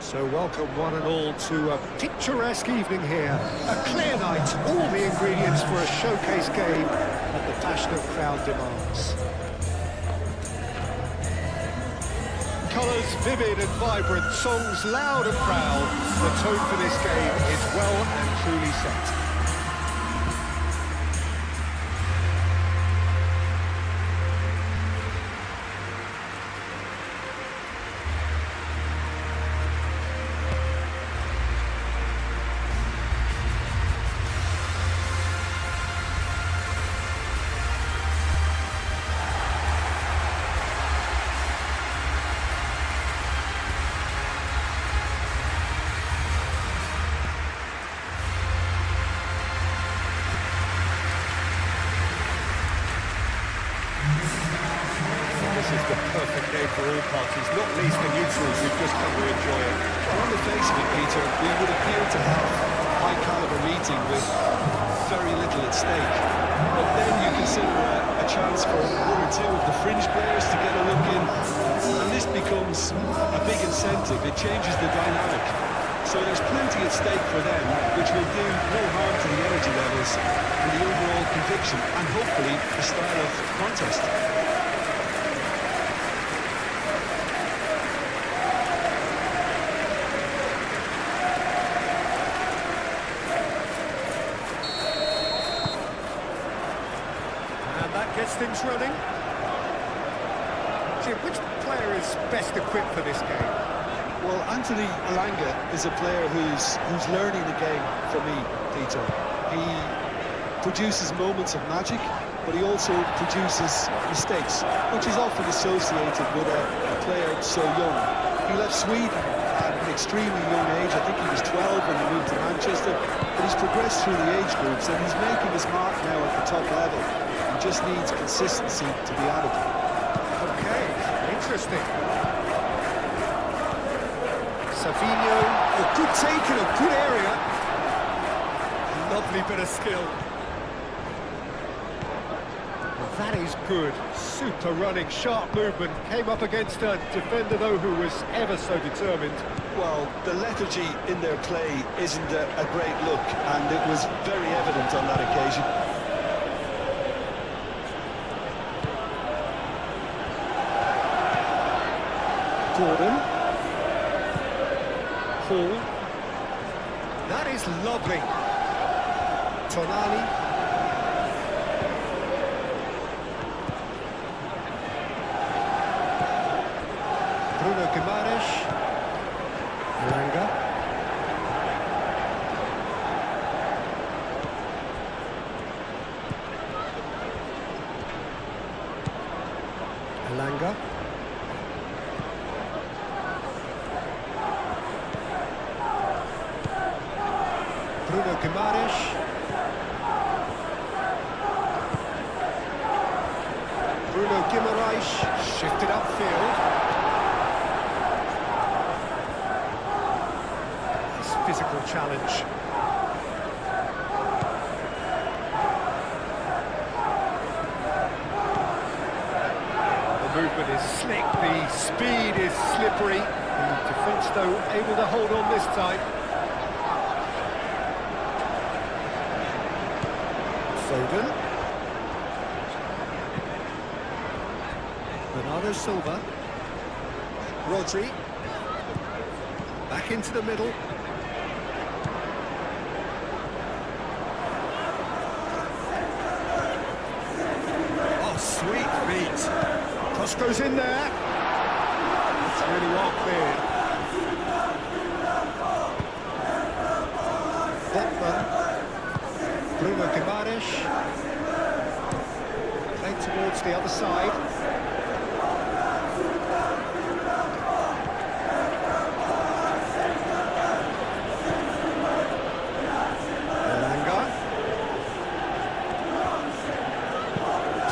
So welcome one and all to a picturesque evening here. A clear night, all the ingredients for a showcase game that the passionate crowd demands. Colours vivid and vibrant, songs loud and proud. The tone for this game is well and truly set. This is the perfect game for all parties, not least the neutrals who've just come to enjoy it. Well, on the face of it, Peter, we would appear to have a high-caliber meeting with very little at stake. But then you consider a chance for one or two of the fringe players to get a look in, and this becomes a big incentive. It changes the dynamic. So there's plenty at stake for them, which will do no harm to the energy levels and the overall conviction, and hopefully the style of contest. Gets things running. Jim, which player is best equipped for this game? Well, Anthony Elanga is a player who's learning the game for me, Peter. He produces moments of magic, but he also produces mistakes, which is often associated with a player so young. He left Sweden at an extremely young age. I think he was 12 when he moved to Manchester, but he's progressed through the age groups and he's making his mark now at the top level. Just needs consistency to be added. Okay, interesting. Savinho, a good take in a good area. Lovely bit of skill. Well, that is good. Super running, sharp movement. Came up against a defender, though, who was ever so determined. Well, the lethargy in their play isn't a great look, and it was very evident on that occasion. Gordon. Hall. That is lovely. Tonali. Bruno Guimaraes. Elanga. Elanga. Bruno Guimaraes. Bruno Guimaraes shifted upfield. Nice physical challenge. The movement is slick, the speed is slippery. The defence, though, able to hold on this time. Foden. Bernardo Silva. Rodri. Back into the middle. Oh, sweet feet. Cross goes in there. It's really well cleared. Botman. Bruno Guimaraes, played towards the other side. Elanga,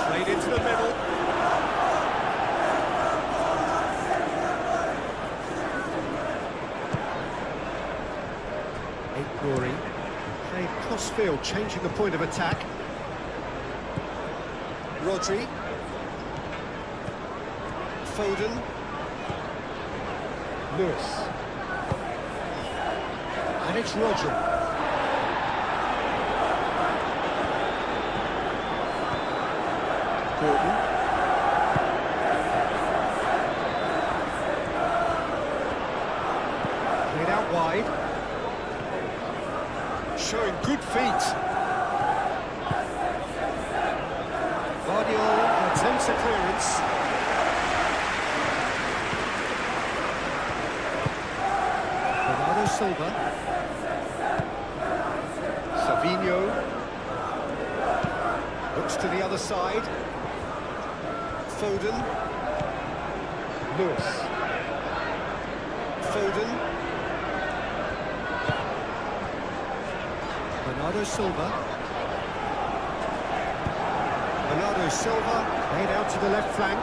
played into the middle. Rory. Played cross-field, changing the point of attack. Rodri. Foden. Lewis. it's Rodri. Gordon. Played out wide. Showing good feet. Guardiola attempts a clearance. Bernardo Silva. Savinho. Looks to the other side. Foden. Lewis. Foden. Bernardo Silva. Bernardo Silva played out to the left flank.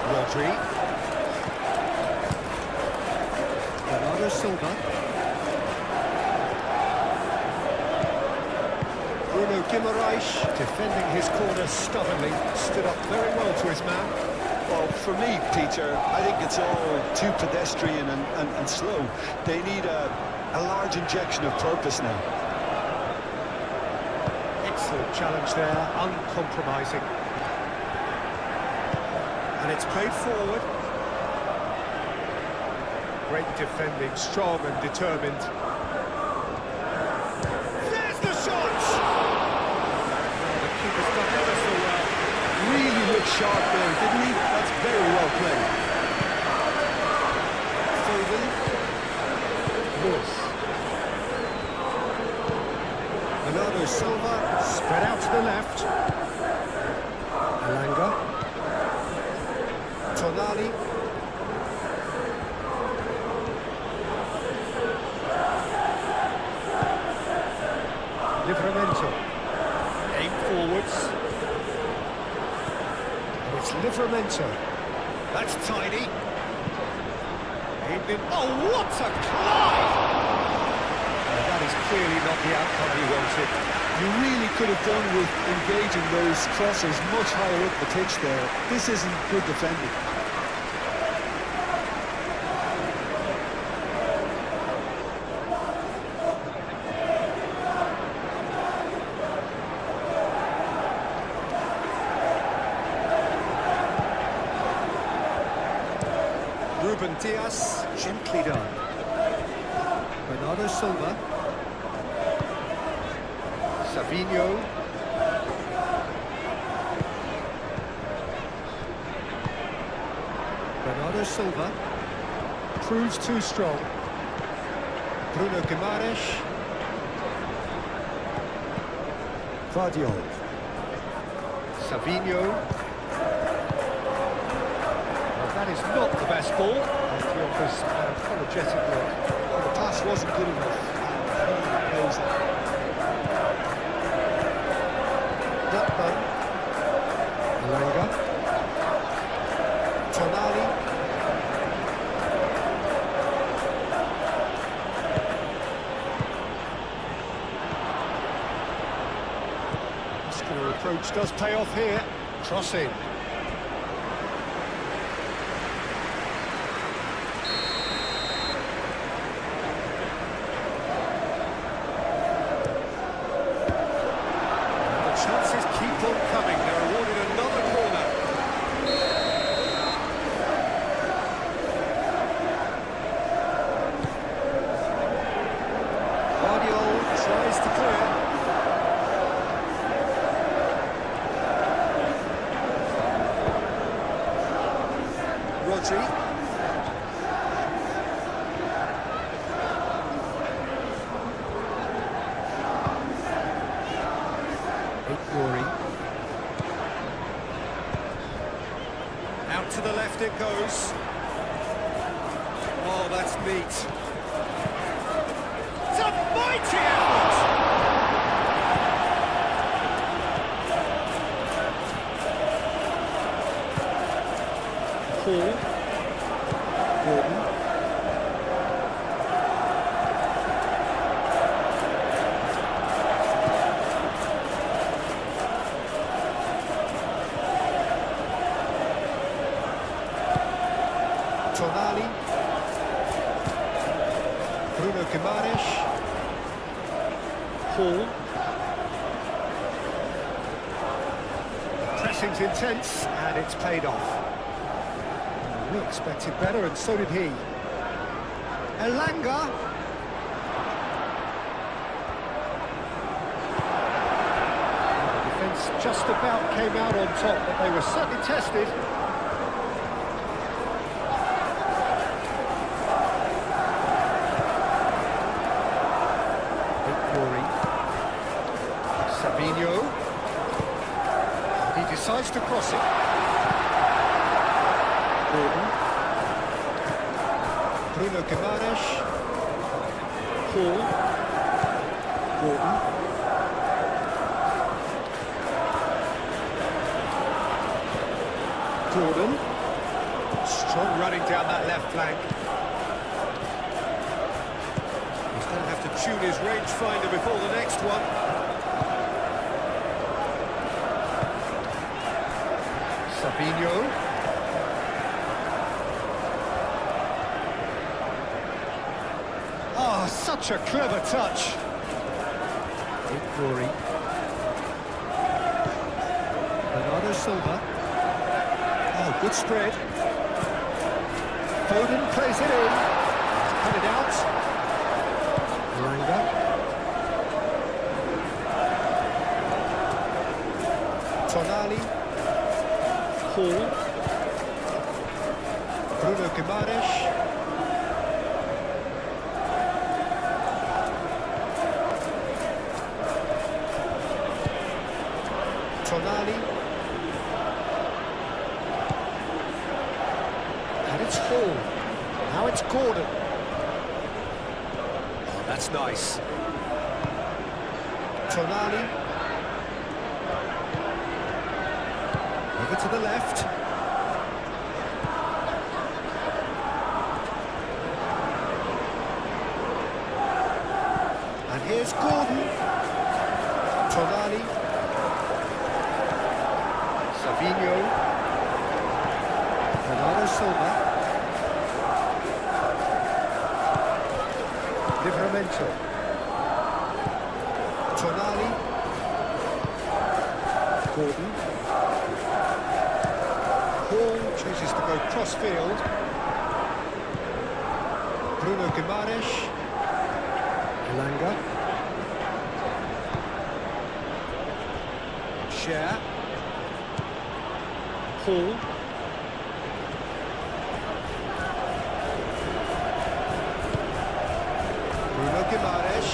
Rodri. Bernardo Silva. Bruno Guimaraes, defending his corner stubbornly, stood up very well to his man. Well, for me, Peter, I think it's all too pedestrian and slow. They need a large injection of purpose now. Excellent challenge there, uncompromising. And it's played forward. Great defending, strong and determined. There's the shot! The keeper's done ever so well. Really looked sharp there, didn't he? That's very well played. Foden. Lewis. Bernardo Silva spread out to the left. Alanga. Tonali. Livramento. Aim forwards. And it's Livramento. That's tidy. Aimed in. Oh, what a climb! That is clearly not the outcome he wanted. You really could have done with engaging those crossers much higher up the pitch there. This isn't good defending. Ruben Dias, gently done. Bernardo Silva. Savinho. Bernardo Silva. Proves too strong. Bruno Guimaraes. Guardiola. Savinho. That is not the best ball. And he offers an apologetic look. Well, the pass wasn't good enough, and he knows that. Blackburn. Alanga. Tonali. Muscular approach does pay off here. Crossing. Chances keep on coming. They're awarded another corner. Guardiola tries to clear. Rodri. Out to the left it goes. Oh, that's neat. It's a mighty effort! Paul. Gordon. Guimaraes. Hall. Pressing's intense, and it's paid off. We expected better, and so did he. Elanga. The defence just about came out on top, but they were certainly tested. Sabinho. He decides to cross it. Gordon. Bruno Guimaraes. Hall. Gordon. Gordon. Strong running down that left flank. He's going to have to tune his rangefinder before the next one. Sabinho. Oh, such a clever touch. Glory. Bernardo Silva. Oh, good spread. Foden plays it in. Cut it out. Elanga. Tonali. Hall. Bruno Guimaraes. Tonali. And it's Hall. Now it's Gordon. Oh, that's nice. Tonali. Over to the left. And here's Gordon. Tonali. Sabinho. Bernardo Silva. Livramento. Tonali. Gordon. Hall chooses to go cross-field. Bruno Guimaraes. Elanga. Share. Hall. Bruno Guimaraes.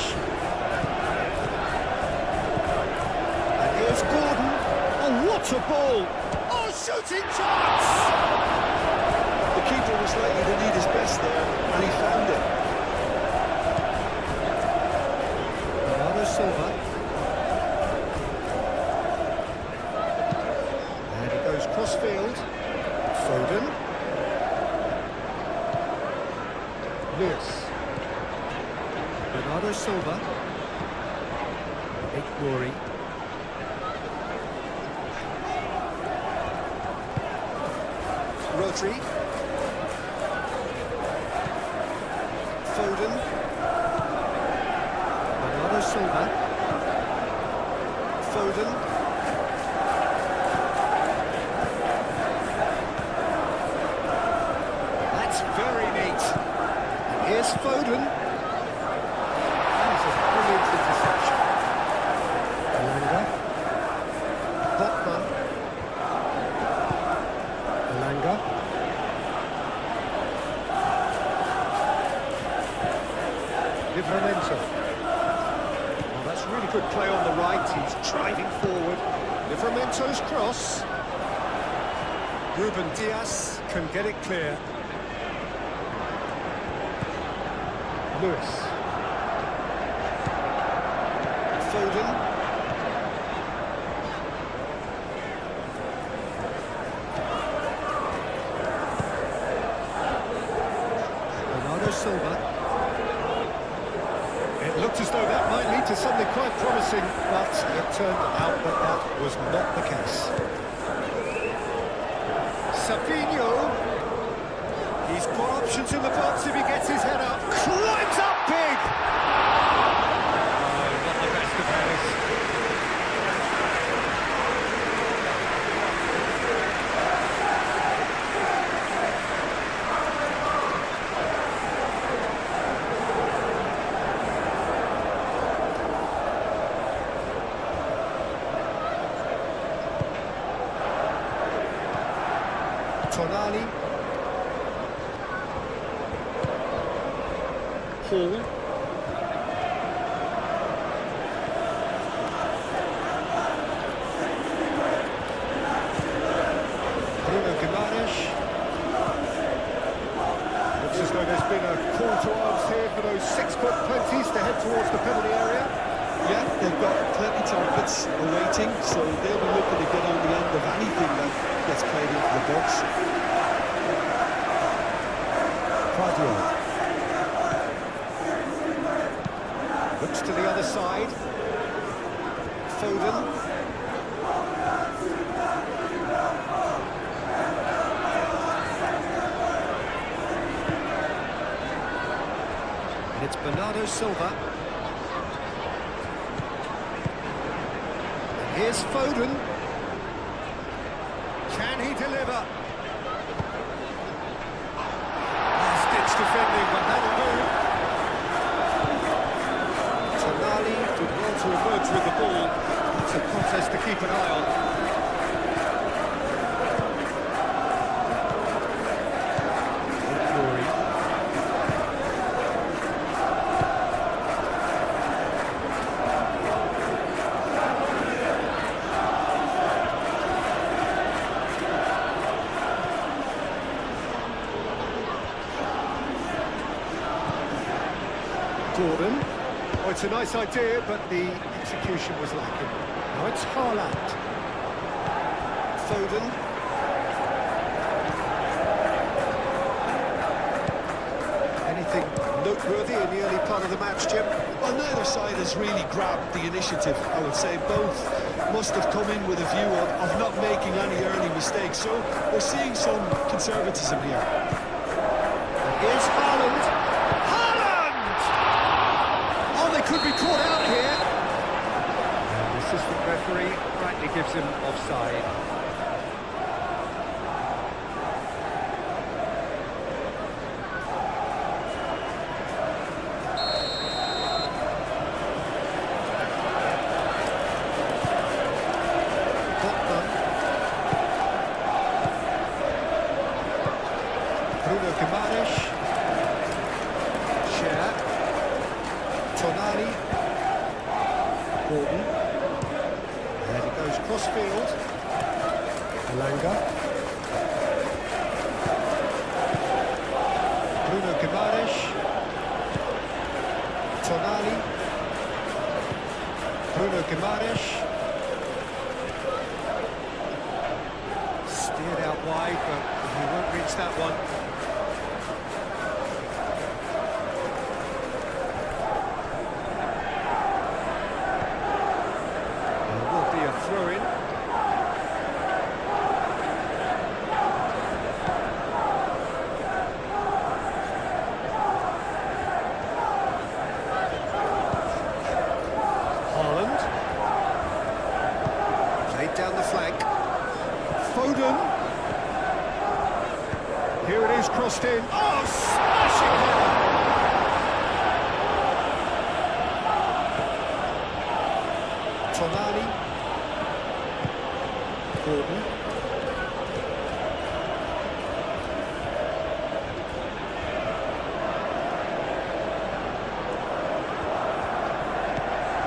And here's Gordon. Oh, what a ball! Oh, shooting chance! The keeper was likely to need his best there, and he found it. Bernardo Silva. And he goes cross-field. Foden. Lewis. Bernardo Silva. Glory. Rodri. Foden. Bernardo Silva. Foden. That's very neat. And here's Foden. That is a brilliant interception. Elanga. Botman. Elanga. Livramento. Well, that's really good play on the right. He's driving forward. Livramento's cross. Ruben Dias can get it clear. Lewis. Foden. Bernardo Silva. It looked as though that might lead to something quite promising, but it turned out that that was not the case. Sabinho. He's got options in the box if he gets his head up. Climbs up big! Oh, not the best of headers. Tonali. Hall. Bruno Guimaraes. Looks as though there's been a call to arms here for those 6-foot plenties to head towards the penalty area. Yeah, they've got plenty targets awaiting, so they'll be looking to get on the end of anything that gets played into the box. Looks to the other side. Foden. And it's Bernardo Silva. And here's Foden. Can he deliver? Last-ditch defending, but that'll do. Tonali did well to emerge with the ball. It's a contest to keep an eye on. Fury. Gordon. Oh, it's a nice idea, but the execution was lacking. Now it's Haaland. Foden. Anything noteworthy in the early part of the match, Jim? Well, neither side has really grabbed the initiative, I would say. Both must have come in with a view of not making any early mistakes, so we're seeing some conservatism here. And here's Haaland. Could be caught out here. And the assistant referee rightly gives him offside. Bruno Guimaraes. Tonali. Gordon. And it goes cross-field. Elanga. Bruno Guimaraes. Tonali. Bruno Guimaraes. Steered out wide, but he won't reach that one. Throw-in. Haaland. Played down the flank. Foden. Here it is, crossed in. Oh, smashing header! Tonali. Gordon.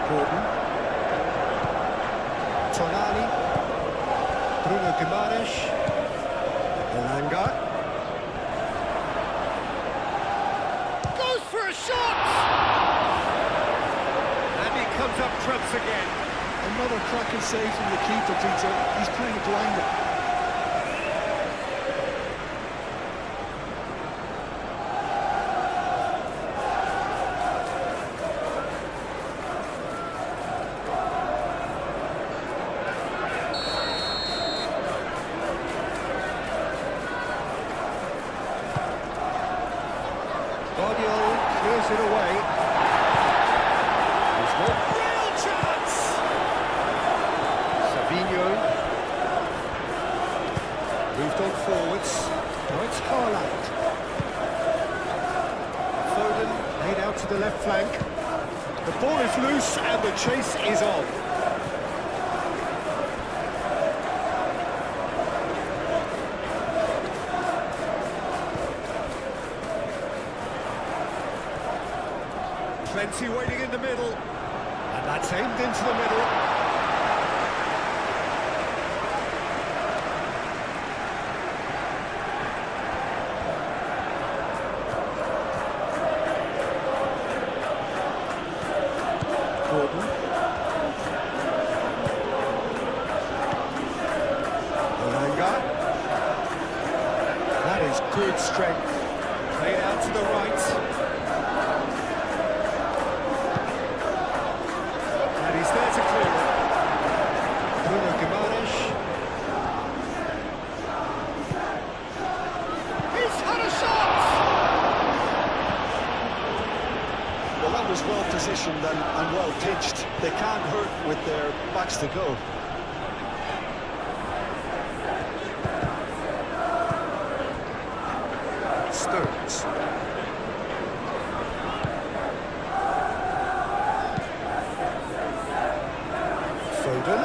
Gordon. Tonali. Bruno Guimaraes. Elanga. Goes for a shot! And he comes up trumps again. Another cracking save from the keeper, Peter. He's kind of blinded. Guardiola clears it away. pushed on forwards. Now it's Haaland. Foden laid out to the left flank. The ball is loose and the chase is on. Plenty waiting in the middle. And that's aimed into the middle. That is good strength. Played out to the right. And he's there to clear it. Bruno Guimaraes. He's had a shot! Well, that was well positioned and well pitched. They can't hurt with their backs to go. Stones. Foden.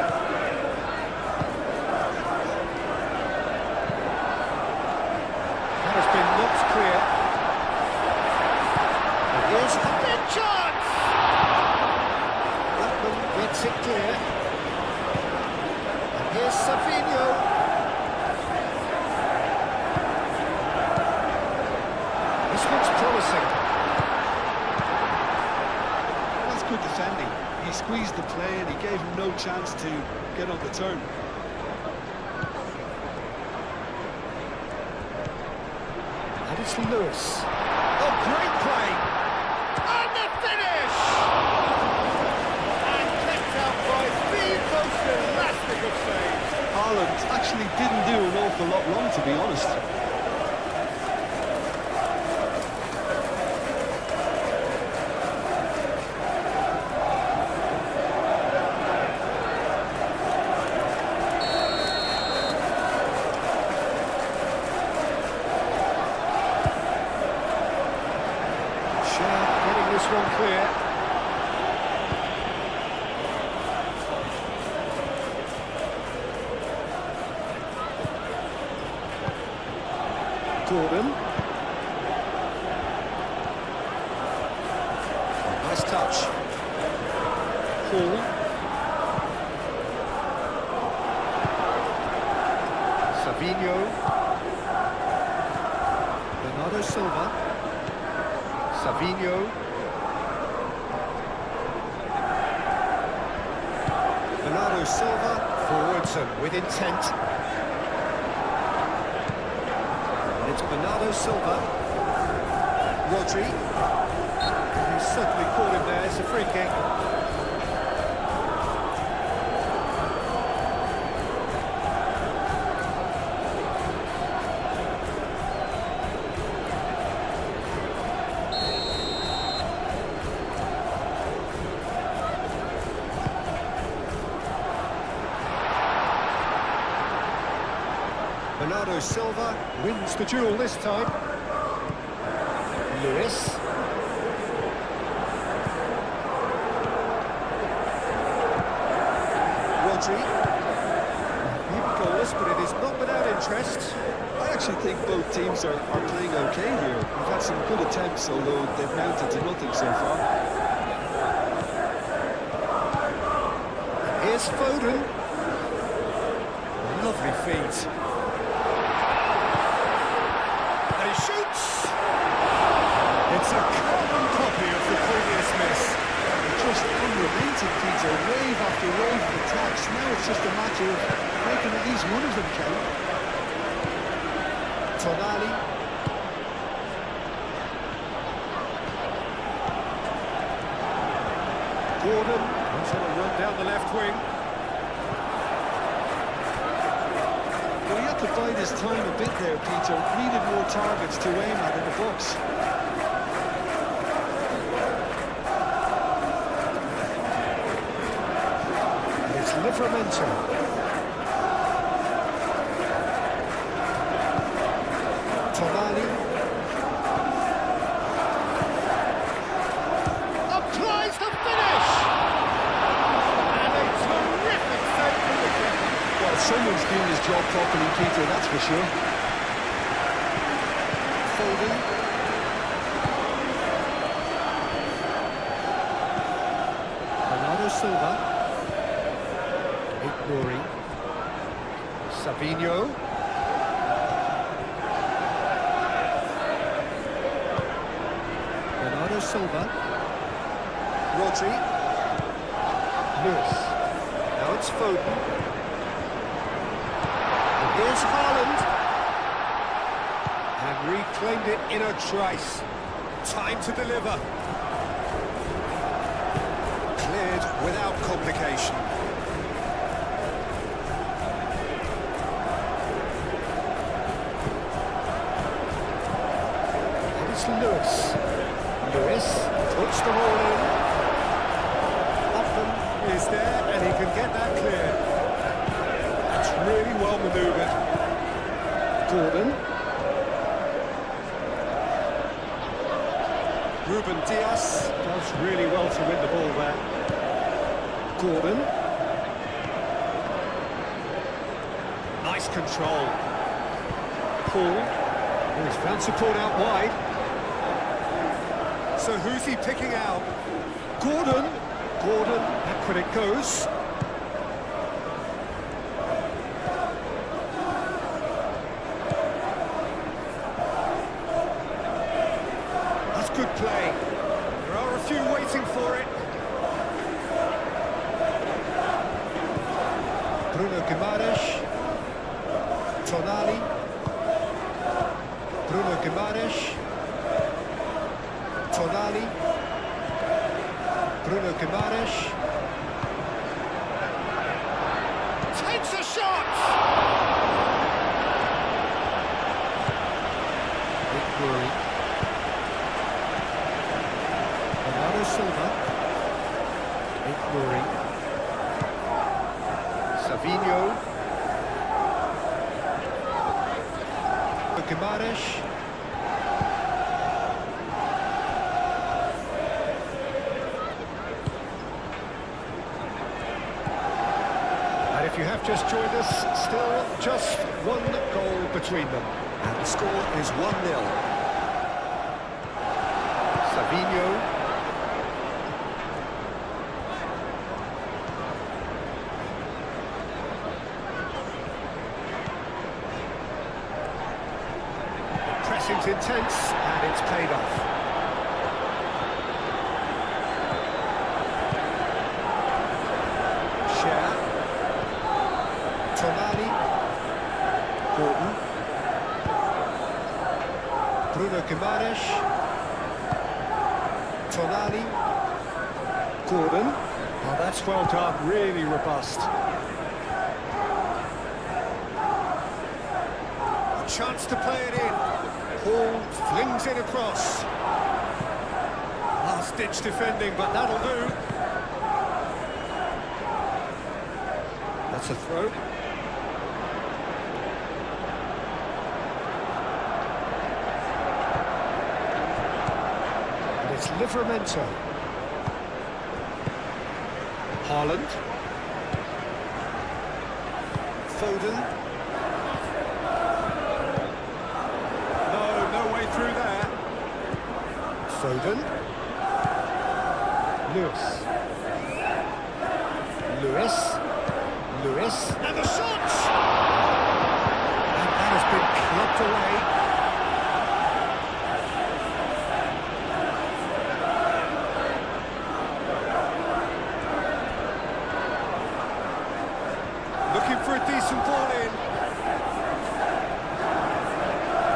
That has been knocked clear. And here's a big chance! Blackman gets it clear. And here's Savinho. Promising. That's good defending. He squeezed the play and he gave him no chance to get on the turn. And it's Lewis. Oh, great play! And the finish! And kept out by the most elastic of saves. Haaland actually didn't do an awful lot wrong, to be honest. This one clear. Gordon. Nice touch. Hall. Savinho. Bernardo Silva. Savinho. Bernardo Silva, forwards and with intent. And it's Bernardo Silva. Rodri. And he's certainly caught him there, it's a free kick. Bernardo Silva wins the duel this time. Lewis. Rodri. Maybe goalless, but it is not without interest. I actually think both teams are playing okay here. We've had some good attempts, although they've mounted to nothing so far. Here's Foden. Lovely feet. Shoots! It's a carbon copy of the previous miss. Just unrelenting, Peter. Wave after wave of attacks. Now it's just a matter of making at least one of them count. Tonali. Gordon goes on a run down the left wing. Well, he had to bide his time a bit there, Peter. Needed more targets to aim at in the box. It's Livramento. someone's doing his job properly, Peter, that's for sure. Foden. Bernardo Silva. Ignoring. Savinho. Bernardo Silva. Rodri. Lewis. Now it's Foden. And here's Haaland. And reclaimed it in a trice. Time to deliver. Cleared without complication. And it's Lewis. Lewis puts the ball in. Hoffman is there and he can get that clear. That's really well manoeuvred. Gordon. Ruben Dias does really well to win the ball there. Gordon. Nice control. Paul. Oh, he's found support out wide. So who's he picking out? Gordon. Gordon, back when it goes. That's good play. There are a few waiting for it. Bruno Guimaraes. Tonali. Bruno Guimaraes. Tonali. Bruno Guimaraes. Takes a shot! Big worry. Bernardo Silva. Big worry. Savinho. Guimaraes. If you have just joined us, still just one goal between them. And the score is 1-0. Savinho. The pressing's intense and it's paid off. Tonali, Gordon, Bruno Guimaraes, Tonali, Gordon. Oh, that's well done, really robust. A chance to play it in. Paul flings it across. Last-ditch defending, but that'll do. That's a throw. It's Livramento. Haaland. Foden. No way through there. Foden. Lewis. Lewis. And the shot! And that has been clubbed away. Looking for a decent ball in.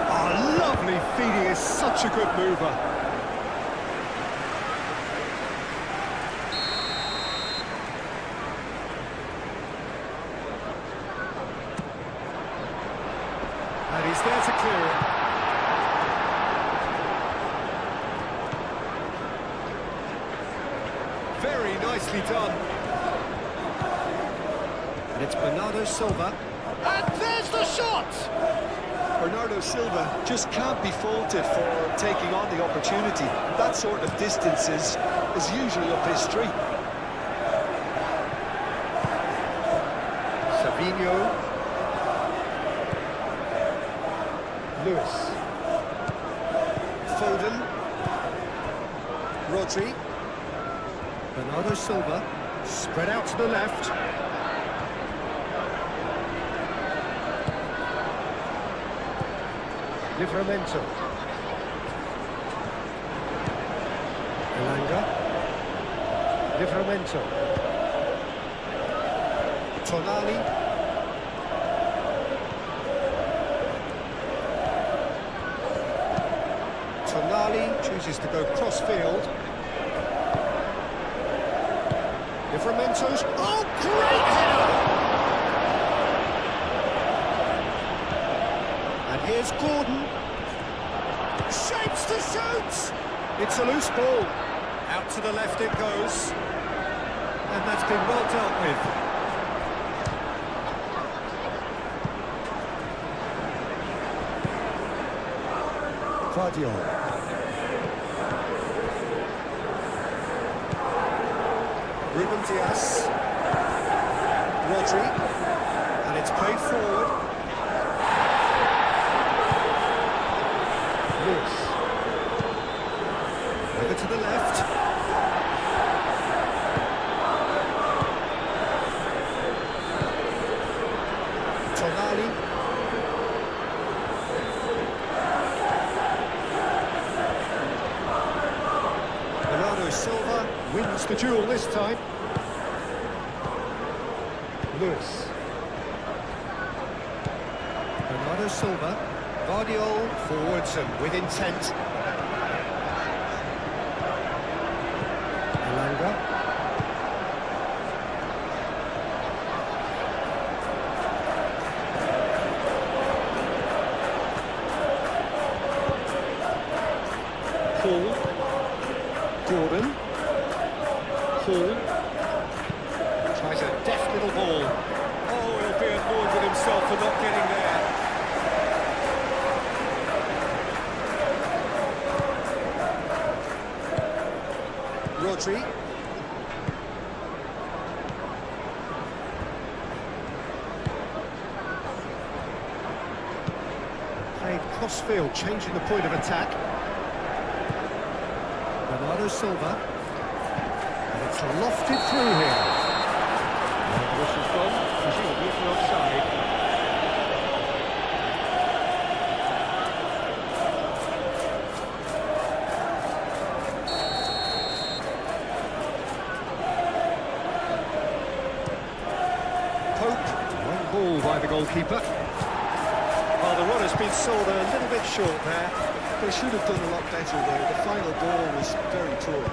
Oh, lovely feeding, is such a good mover. And he's there to clear it. Very nicely done. And it's Bernardo Silva. And there's the shot! Bernardo Silva just can't be faulted for taking on the opportunity. That sort of distance is usually up his street. Fabinho. Lewis. Foden. Rodri. Bernardo Silva. Spread out to the left. Livramento. Elanga. Livramento. Tonali. Tonali chooses to go cross-field. Livramento's... Oh, great header! And here's Gordon. Shapes to shoot! It's a loose ball. Out to the left it goes. And that's been well dealt with. Guardiola. Ruben Dias. Rodri. And it's played forward. Lewis. Over to the left. Tonali. Bernardo Silva wins the duel this time. Lewis. Bernardo Silva. Guardiola forwards and with intent. Elanga. Paul. Gordon. Paul. Tries a deft little ball. Oh, he'll be annoyed with himself for not getting there. Rodri. Playing cross-field, changing the point of attack. Bernardo Silva. And it's lofted through here. And the whistle's gone, presumably for offside. Ball by the goalkeeper. Well, the run has been sold a little bit short there. They should have done a lot better there. The final ball was very poor.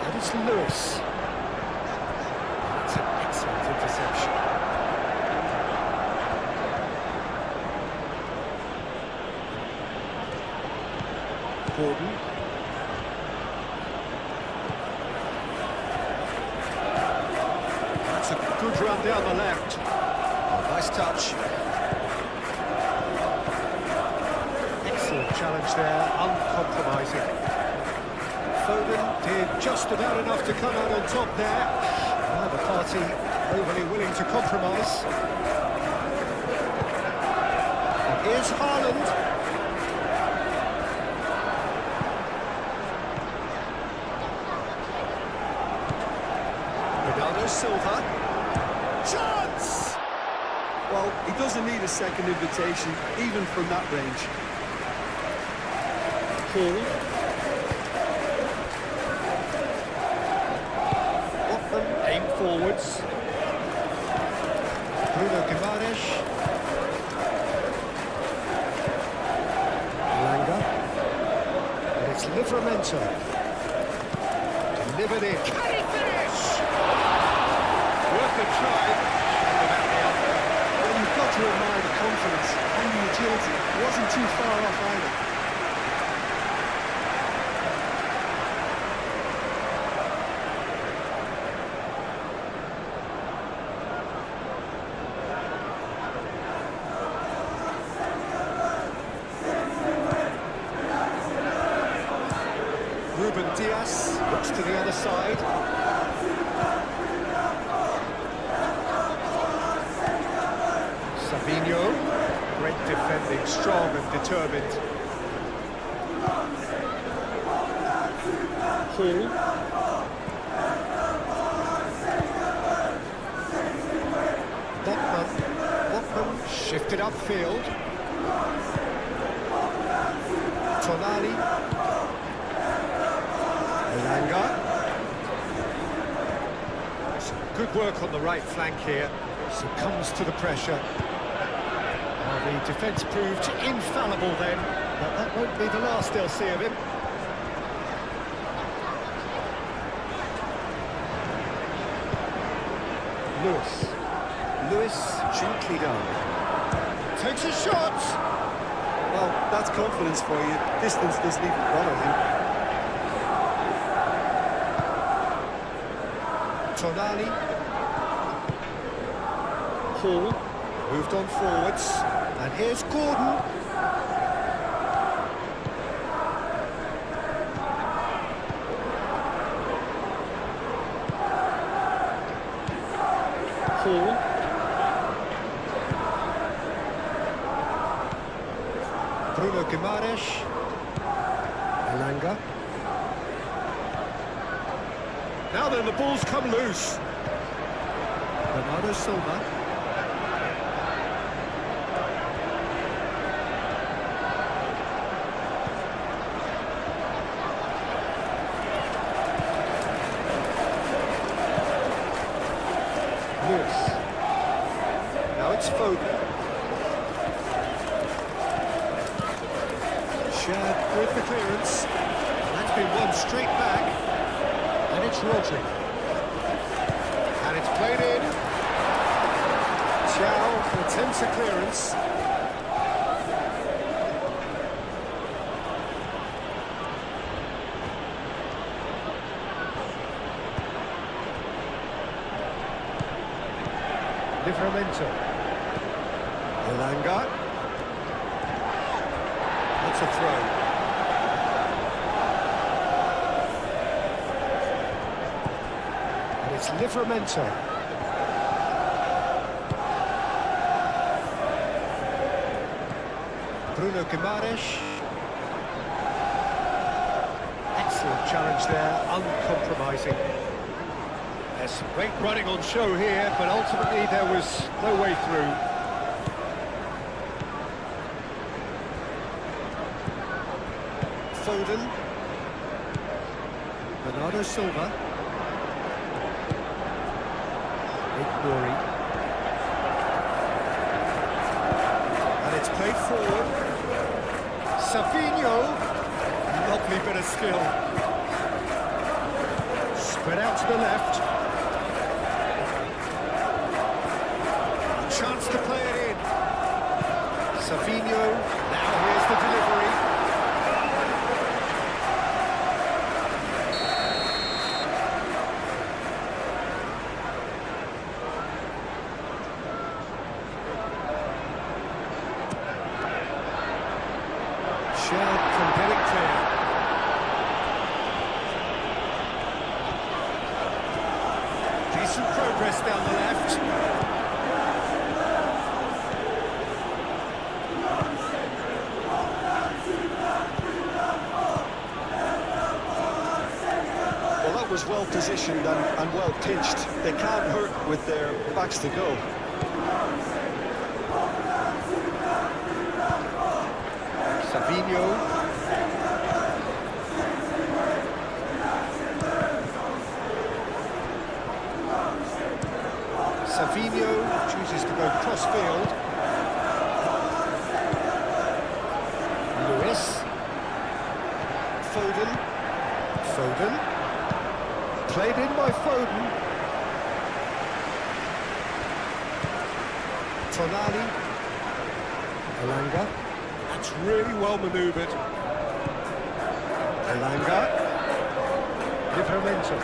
And it's Lewis. That's an excellent interception. Gordon. A good run down the left. Oh, nice touch. Excellent challenge there, uncompromising. Foden did just about enough to come out on top there. Now the party overly willing to compromise. And here's Haaland. Bernardo Silva. Chance! Well, he doesn't need a second invitation, even from that range. Paul. Watman aim forwards. Bruno Guimaraes. Elanga. And it's Livramento. Delivered in. Can he finish? Worth a try. Well, you've got to admire the confidence and the agility. It wasn't too far off either. Ruben Diaz looks to the other side. Savinho, great defending, strong and determined. Hall. Botman shifted upfield. Tonali. Elanga. Some good work on the right flank here. Succumbs to the pressure. Well, the defence proved infallible then, but that won't be the last they'll see of him. Lewis, gently down. Takes a shot! Well, that's confidence for you. Distance doesn't even bother him. Tonali. Hall. Moved on forwards. And here's Gordon. Hall. Bruno Guimaraes. Elanga. Now then, the ball's come loose. Bernardo Silva. Lewis. Now it's Foden. Shared with the clearance. That's been won straight back. And it's Rodri. And it's played in. Thiaw attempts a clearance. Livramento. Elanga. That's a throw. And it's Livramento. Bruno Guimaraes. Excellent challenge there, uncompromising. There's some great running on show here, but ultimately there was no way through. Foden. Bernardo Silva. Nouri. And it's played forward. Savinho. Lovely bit of skill. Spread out to the left. Chance to play it in. Savinho, now here's the delivery. Shared from getting clear. Decent progress down the left. Was well positioned and well pitched. They can't hurt with their backs to go. Savinho. Savinho chooses to go cross-field. Lewis. Foden. Played in by Foden. Tonali. Elanga. That's really well manoeuvred. Elanga. Livramento.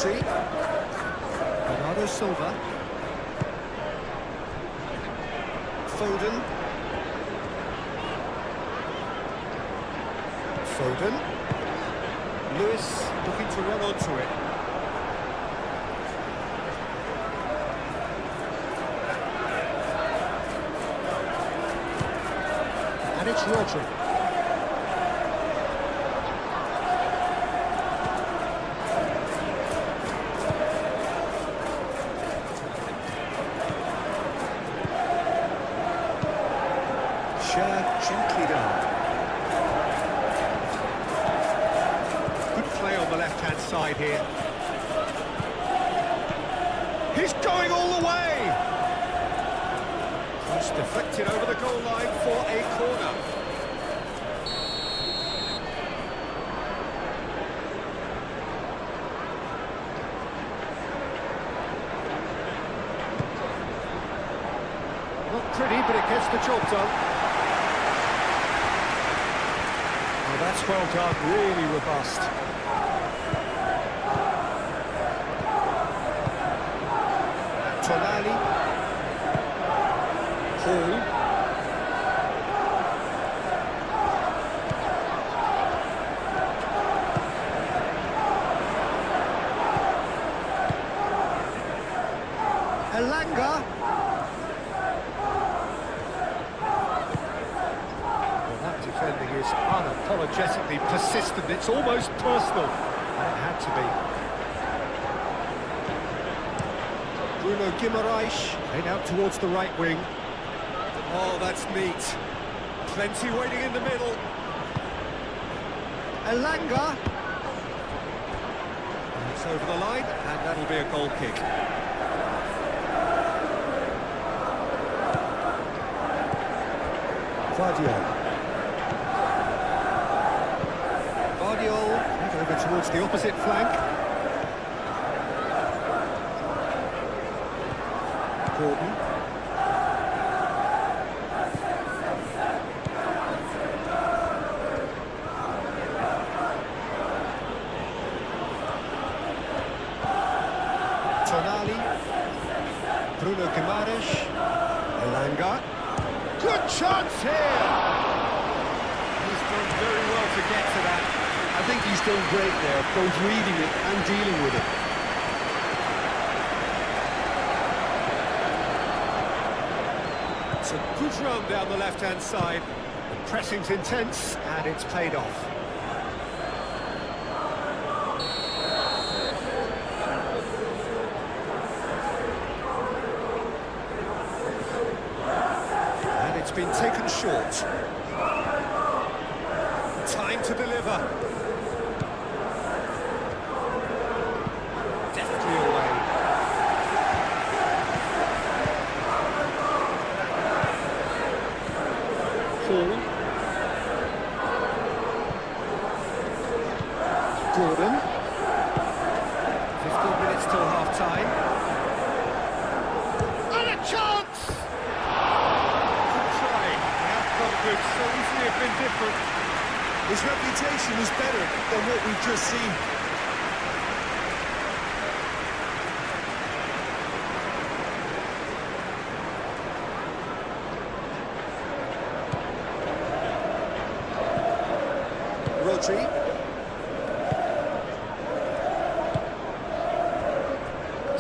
Rodri. Bernardo Silva. Foden. Foden. Lewis looking to run onto it. And it's Rodri. Gently down. Good play on the left-hand side here. He's going all the way! Cross deflected over the goal line for a corner. Not pretty, but it gets the job done. That's well done, really robust. Tonali. Hall. Elanga. Defending is unapologetically persistent. It's almost personal. And it had to be. Bruno Guimaraes head out towards the right wing. Oh, that's neat. Plenty waiting in the middle. Elanga. It's over the line, and that'll be a goal kick. Vardiol. Over towards the opposite flank. Gordon. Tonali. Bruno Guimaraes. Elanga. Good chance here! He's done very well to get to that. I think he's done great there, both reading it and dealing with it. It's a good run down the left-hand side. The pressing's intense, and it's paid off. And it's been taken short. Time to deliver. Gordon. 15 minutes till half-time. And a chance! Good try. The outcome could so easily have been different. His reputation is better than what we've just seen. Rodri.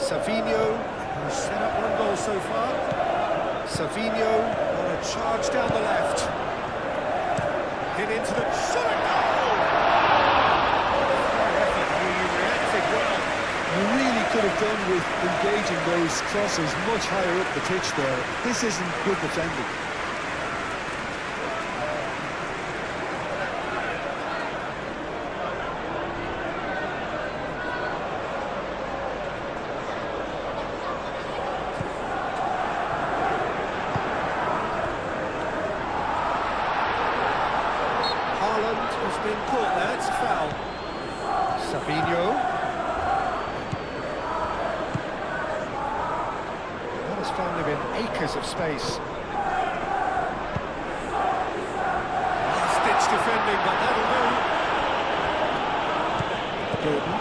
Savinho, who's set up one goal so far. Savinho on a charge down the left. Hit into the shot and goal! He reacted well. You really could have done with engaging those crosses much higher up the pitch there. This isn't good defending. Has been caught there, it's a foul. Savinho. That has found him in acres of space. Last-ditch defending, but that'll do. Gordon.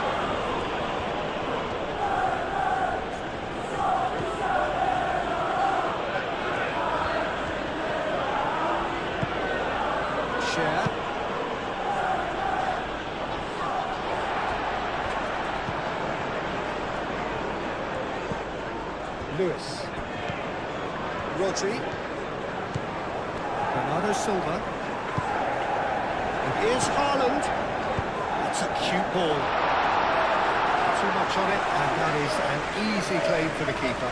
Lewis. Rodri. Bernardo Silva. And here's Haaland. That's a cute ball. Too much on it, and that is an easy claim for the keeper.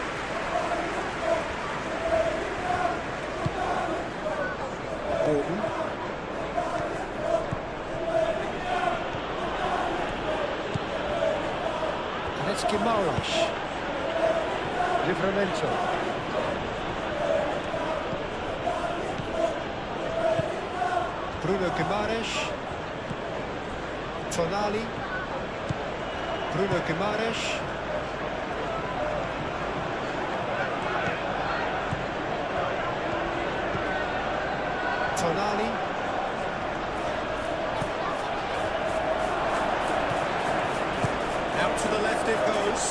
Gordon. And it's Guimaraes. Livramento. Bruno Guimaraes. Tonali. Bruno Guimaraes. Tonali. Out to the left it goes.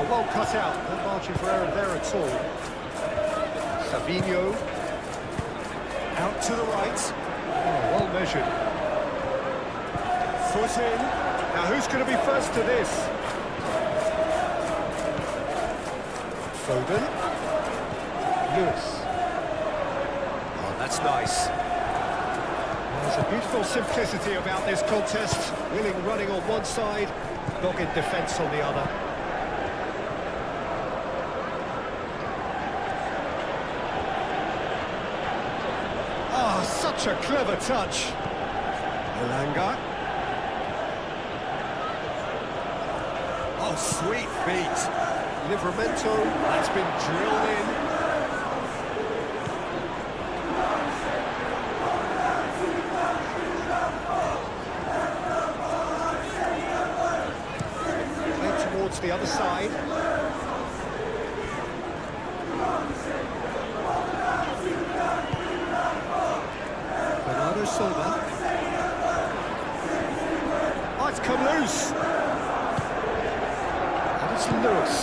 Well cut out, no margin for error there at all. Savinho. Out to the right. Oh, well measured. Foot in. Now who's going to be first to this? Foden. Lewis. Oh, that's nice. There's a beautiful simplicity about this contest. Willing running on one side, dogged defence on the other. Ah, such a clever touch. Elanga. Oh, sweet feet. Livramento, that's been drilled in. Played towards the other side. Bernardo Silva. Oh, it's come loose. It's Lewis.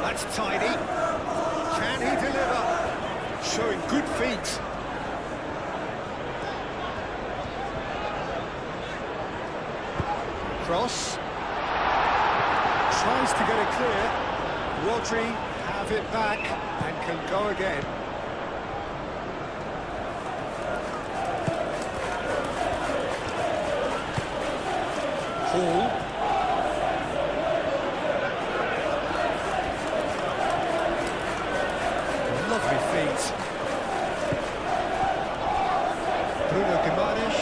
That's tidy. Can he deliver? Showing good feet. Cross. Tries to get it clear. Rodri have it back and can go again. Hall. Lovely feet. Bruno Guimaraes.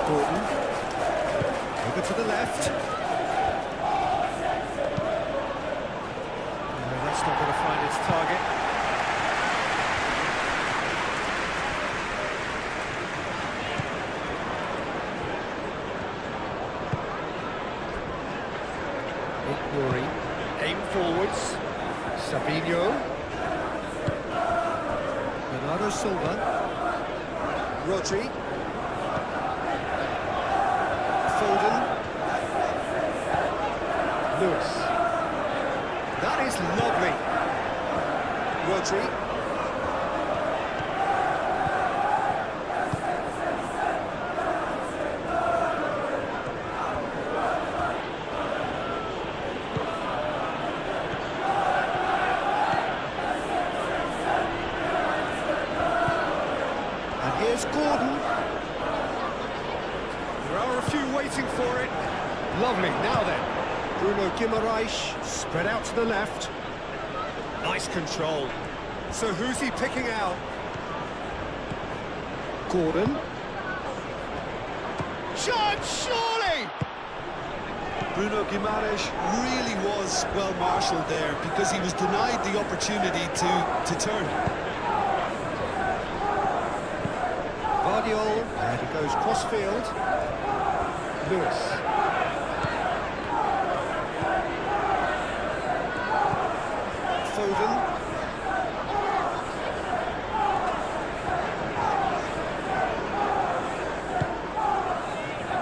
Gordon. Over to the left. No, that's not going to find its target. Rory. Aim forwards. Savinho. Bernardo Silva. Rodri. Foden. Lewis. That is lovely. Rodri. Here's Gordon. There are a few waiting for it. Lovely, now then. Bruno Guimaraes, spread out to the left. Nice control. So who's he picking out? Gordon. Chance, surely! Bruno Guimaraes really was well marshalled there because he was denied the opportunity to turn. Guardiola, and he goes cross-field. Lewis. Foden.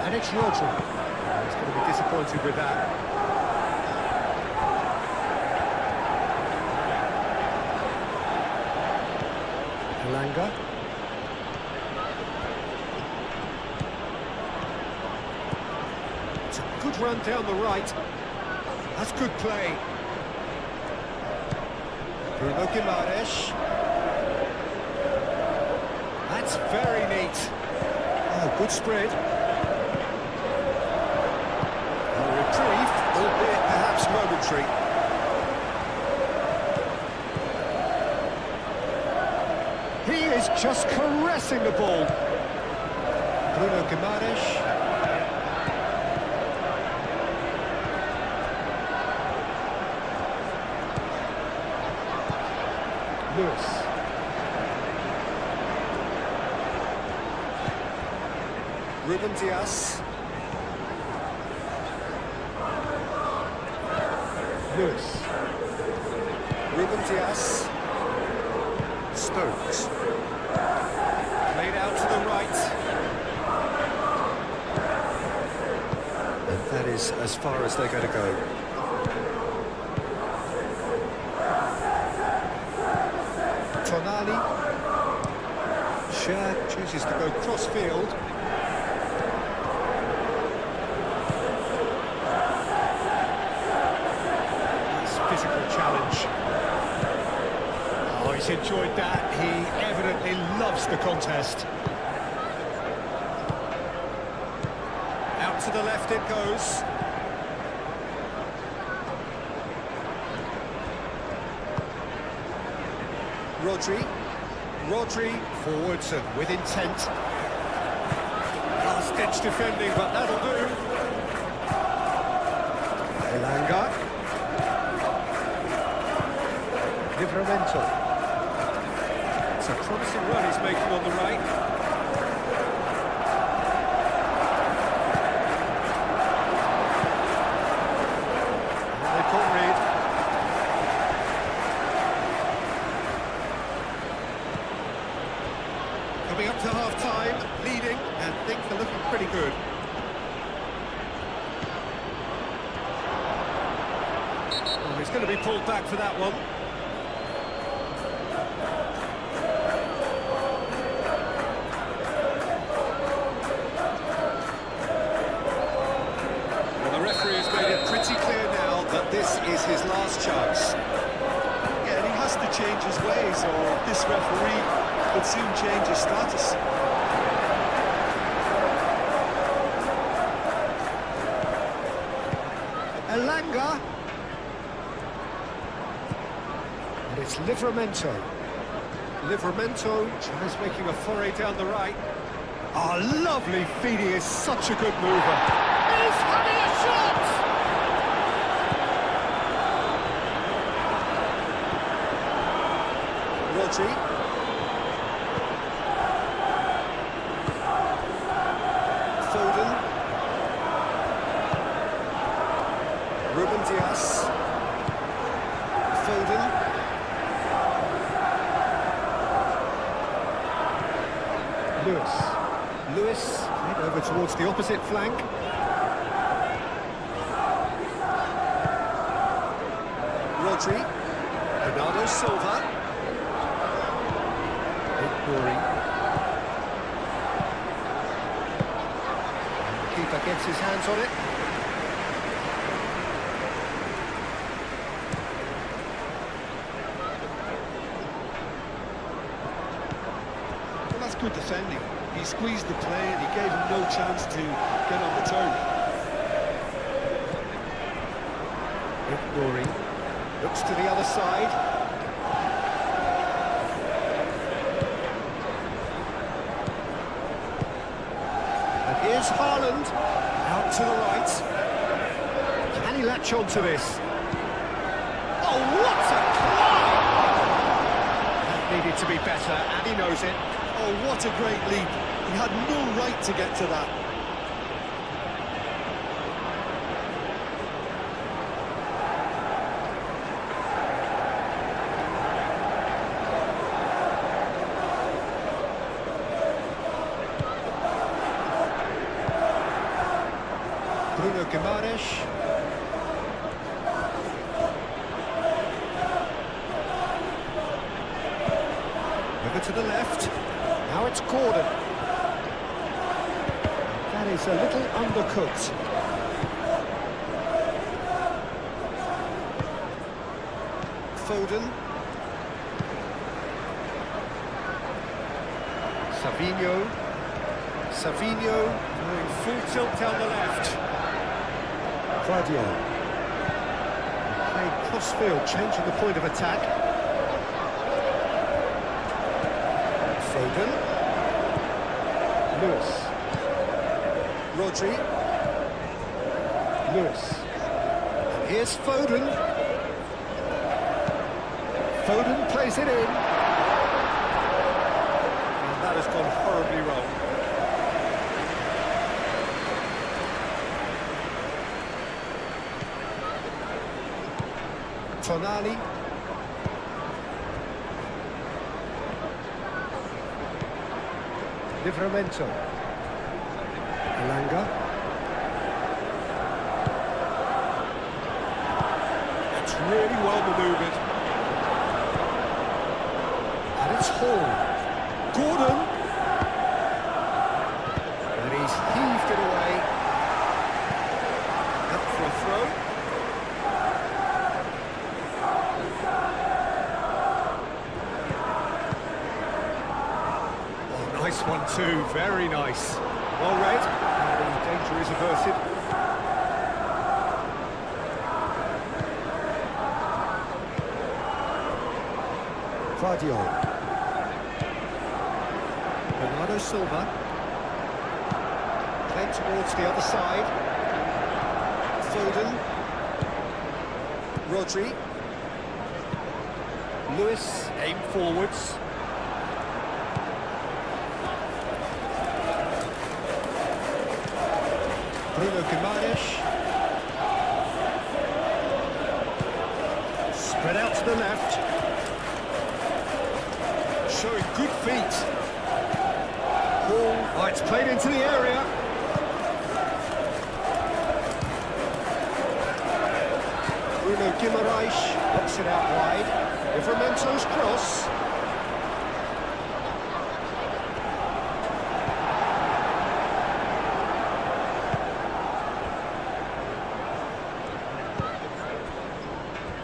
And it's Rodri. He's going to be disappointed with that. Elanga. run down the right. That's good play. Bruno Guimaraes. That's very neat. Oh, good spread. A reprieve, albeit perhaps momentary. He is just caressing the ball. Bruno Guimaraes. Lewis. Ruben Dias. Lewis. Ruben Dias. Stones. Played out to the right. And that is as far as they're going to go. Tonali. Shad chooses to go cross-field. Nice physical challenge. Oh, he's enjoyed that. He evidently loves the contest. Out to the left it goes. Rodri forwards and with intent. Last-ditch defending, but that'll do. Elanga. Livramento. It's a promising run he's making on the right. And they caught Reed. Coming up to half-time, leading, and things are looking pretty good. Oh, he's going to be pulled back for that one. Well, the referee has made it pretty clear now that this is his last chance. Yeah, and he has to change his ways, or this referee could soon change his status. Elanga. And it's Livramento. Livramento tries making a foray down the right. Oh, lovely feed. He is such a good mover. He's having a shot! Rodri. Ruben Dias. Foden. Lewis played over towards the opposite flank. Rodri. Bernardo Silva. Ignoring. The keeper gets his hands on it. Good defending. He squeezed the play and he gave him no chance to get on the turn. Ignoring. Looks to the other side. And here's Haaland. Out to the right. Can he latch on to this? Oh, what a try! That needed to be better, and he knows it. Oh, what a great leap. He had no right to get to that. Bruno Guimaraes. Over to the left. Now it's Gordon. That is a little undercooked. Foden. Savinho going full tilt down the left. Guardiola. Playing cross-field, changing the point of attack. Foden. Lewis. Rodri. Lewis. And here's Foden. Foden plays it in. And that has gone horribly wrong. Tonali. Livramento. Elanga. It's really well manoeuvred. And it's Hall. Gordon. And he's heaved it away. Up for a throw. Nice one too, very nice. Well read, and the danger is averted. Guardiola. Bernardo Silva. Played towards the other side. Foden. Rodri. Lewis, aim forwards. Bruno Guimaraes. Spread out to the left. Showing good feet. Ball, oh, it's played into the area. Bruno Guimaraes knocks it out wide. Livramento's cross.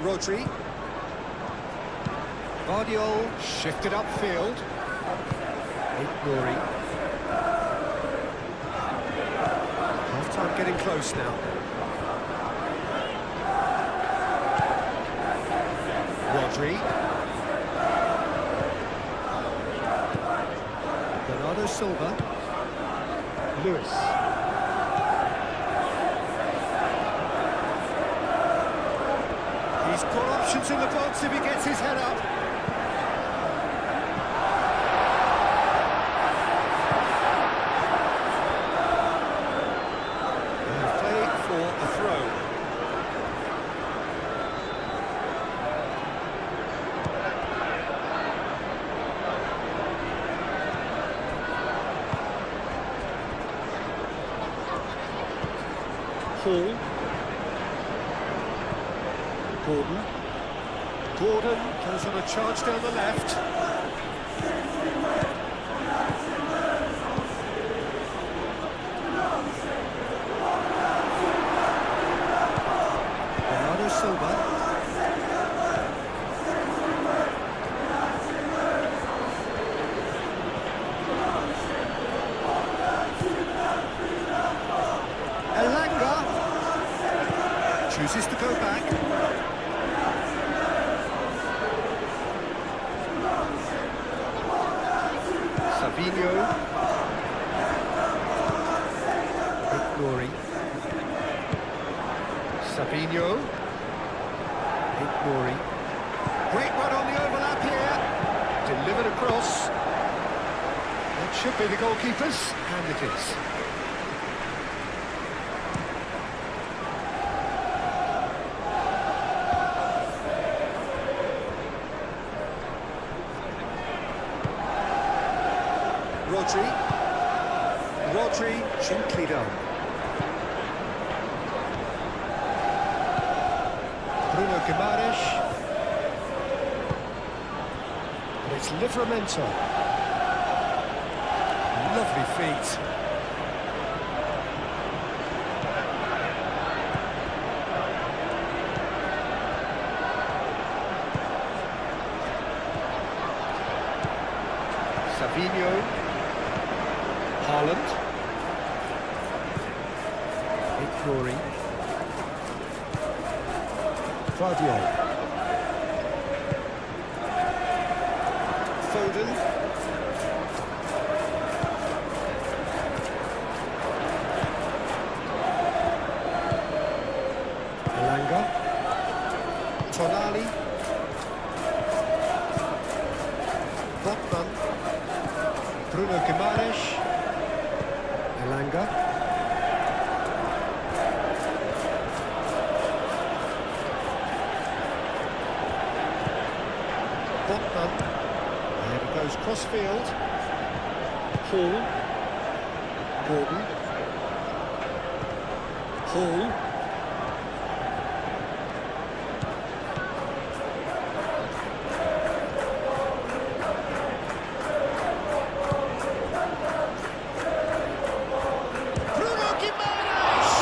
Rodri. Guardiola shifted upfield. Nouri. Half-time getting close now. Rodri. Bernardo Silva. Lewis. He's got options in the box if he gets his head up. And play for a throw. Hall. Gordon goes on a charge down the left. Bernardo Silva. Elanga chooses to go back. Savinho. Nouri. Savinho. Nouri. Great run on the overlap here. Delivered across. That should be the goalkeeper's, and it is. Rodri, gently done. Bruno Guimaraes. And it's Livramento. Lovely feet. Savinho. Haaland. Ignory. Guardiola. Foden. Elanga. Tonali. Botman. Bruno Guimaraes. Elanga. Botman. There he goes cross-field. Hall. Gordon. Hall. Bruno Guimaraes!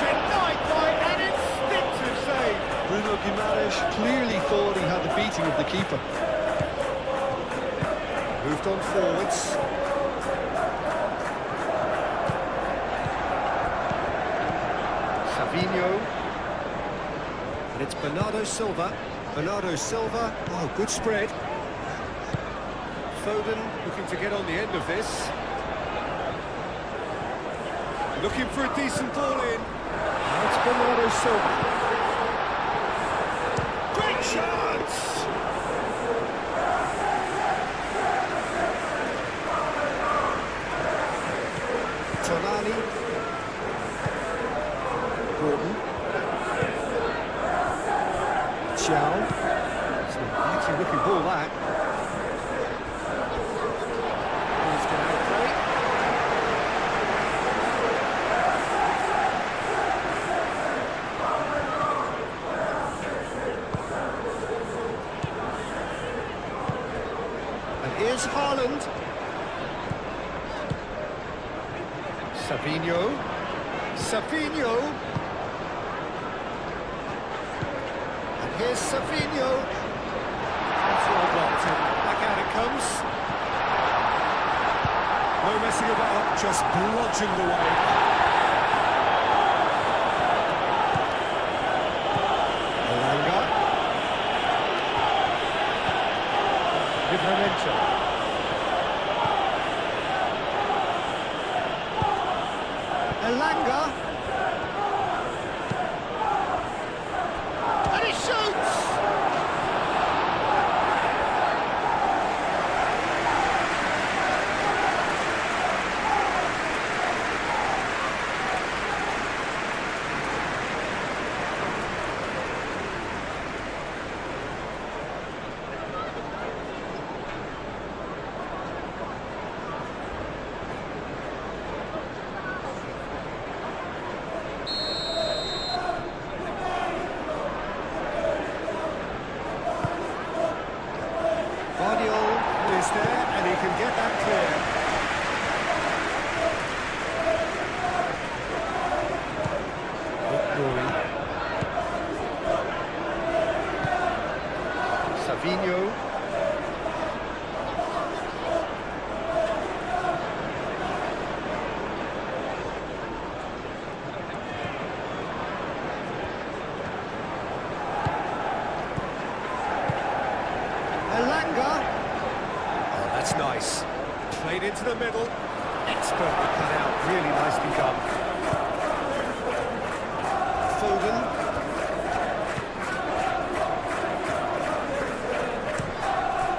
Denied by an instinctive save. Bruno Guimaraes clearly thought he had the beating of the keeper. Moved on forwards. Savinho. And it's Bernardo Silva. Bernardo Silva. Oh, good spread. Foden looking to get on the end of this. Looking for a decent ball in. That's Bernardo Silva. Great chance! Tonali. Gordon. Chow. It's an actually looking ball, that. He's going to play. And here's Haaland. Savinho. Savinho. And here's Savinho. That's well blocked, and back out it comes. No messing about, just bludgeoned away. Elanga. Livramento. Elanga. And he shoots! Guardiola is there, and he can get that clear. Ignory. Savinho. Elanga. Oh, that's nice. Played into the middle. Expertly cut out. Really nicely done. Foden.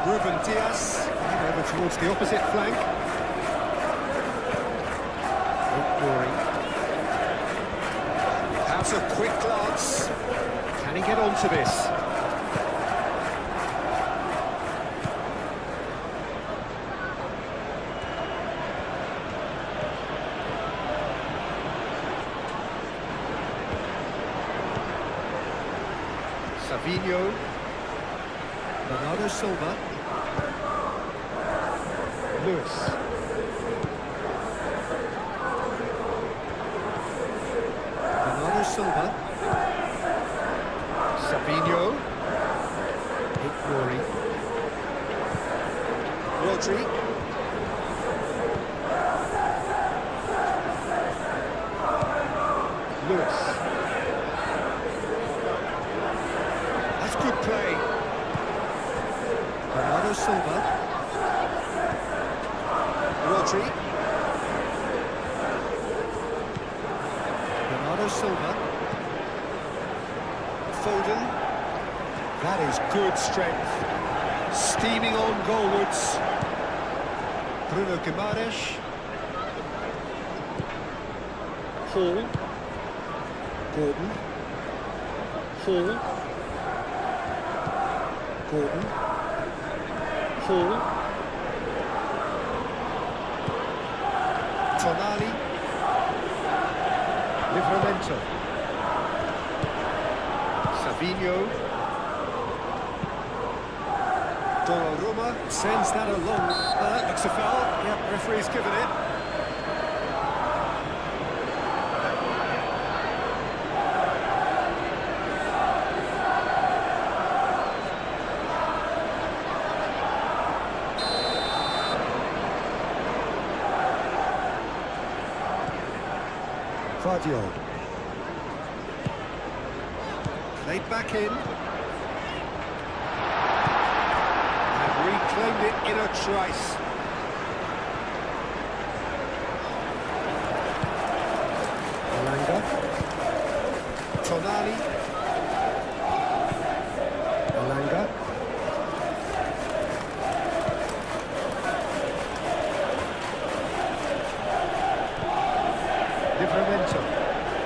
Ruben Diaz. Over towards the opposite flank. Ignory. Perhaps a quick glance. Can he get onto this? Savinho. Bernardo Silva. Lewis. Bernardo Silva. Savinho. Ignory. Rodri. Lewis. That's good play. Bernardo Silva. Rodri. Bernardo Silva. Foden. That is good strength. Steaming on goalwards. Bruno Guimaraes. Hall. Gordon. Hall. Gordon. Hall. Tonali. Livramento. Savinho. Donnarumma sends that along. Looks a foul. Yep, referee's given it. Vardio. Played back in. And reclaimed it in a trice. Alanga. Tonali. Alanga. Livramento.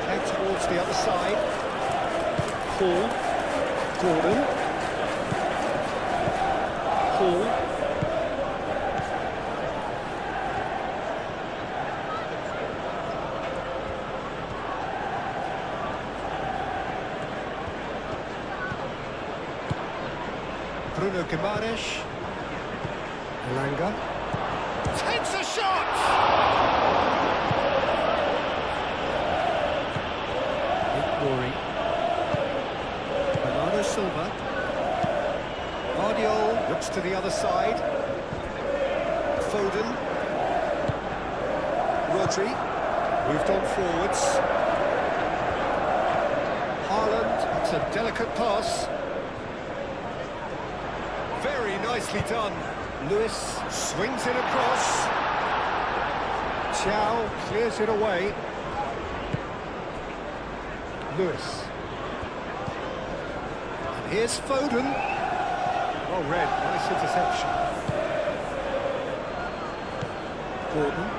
Played towards the other side. Hall. Gordon. Hall. Bruno Guimaraes. Alanga. Takes a shot! Rory. Bernardo Silva. Vardio looks to the other side. Foden. Rodri. Moved on forwards. Haaland. It's a delicate pass. Very nicely done. Lewis swings it across. Chow clears it away. Lewis. And here's Foden. Well read, nice interception. Gordon.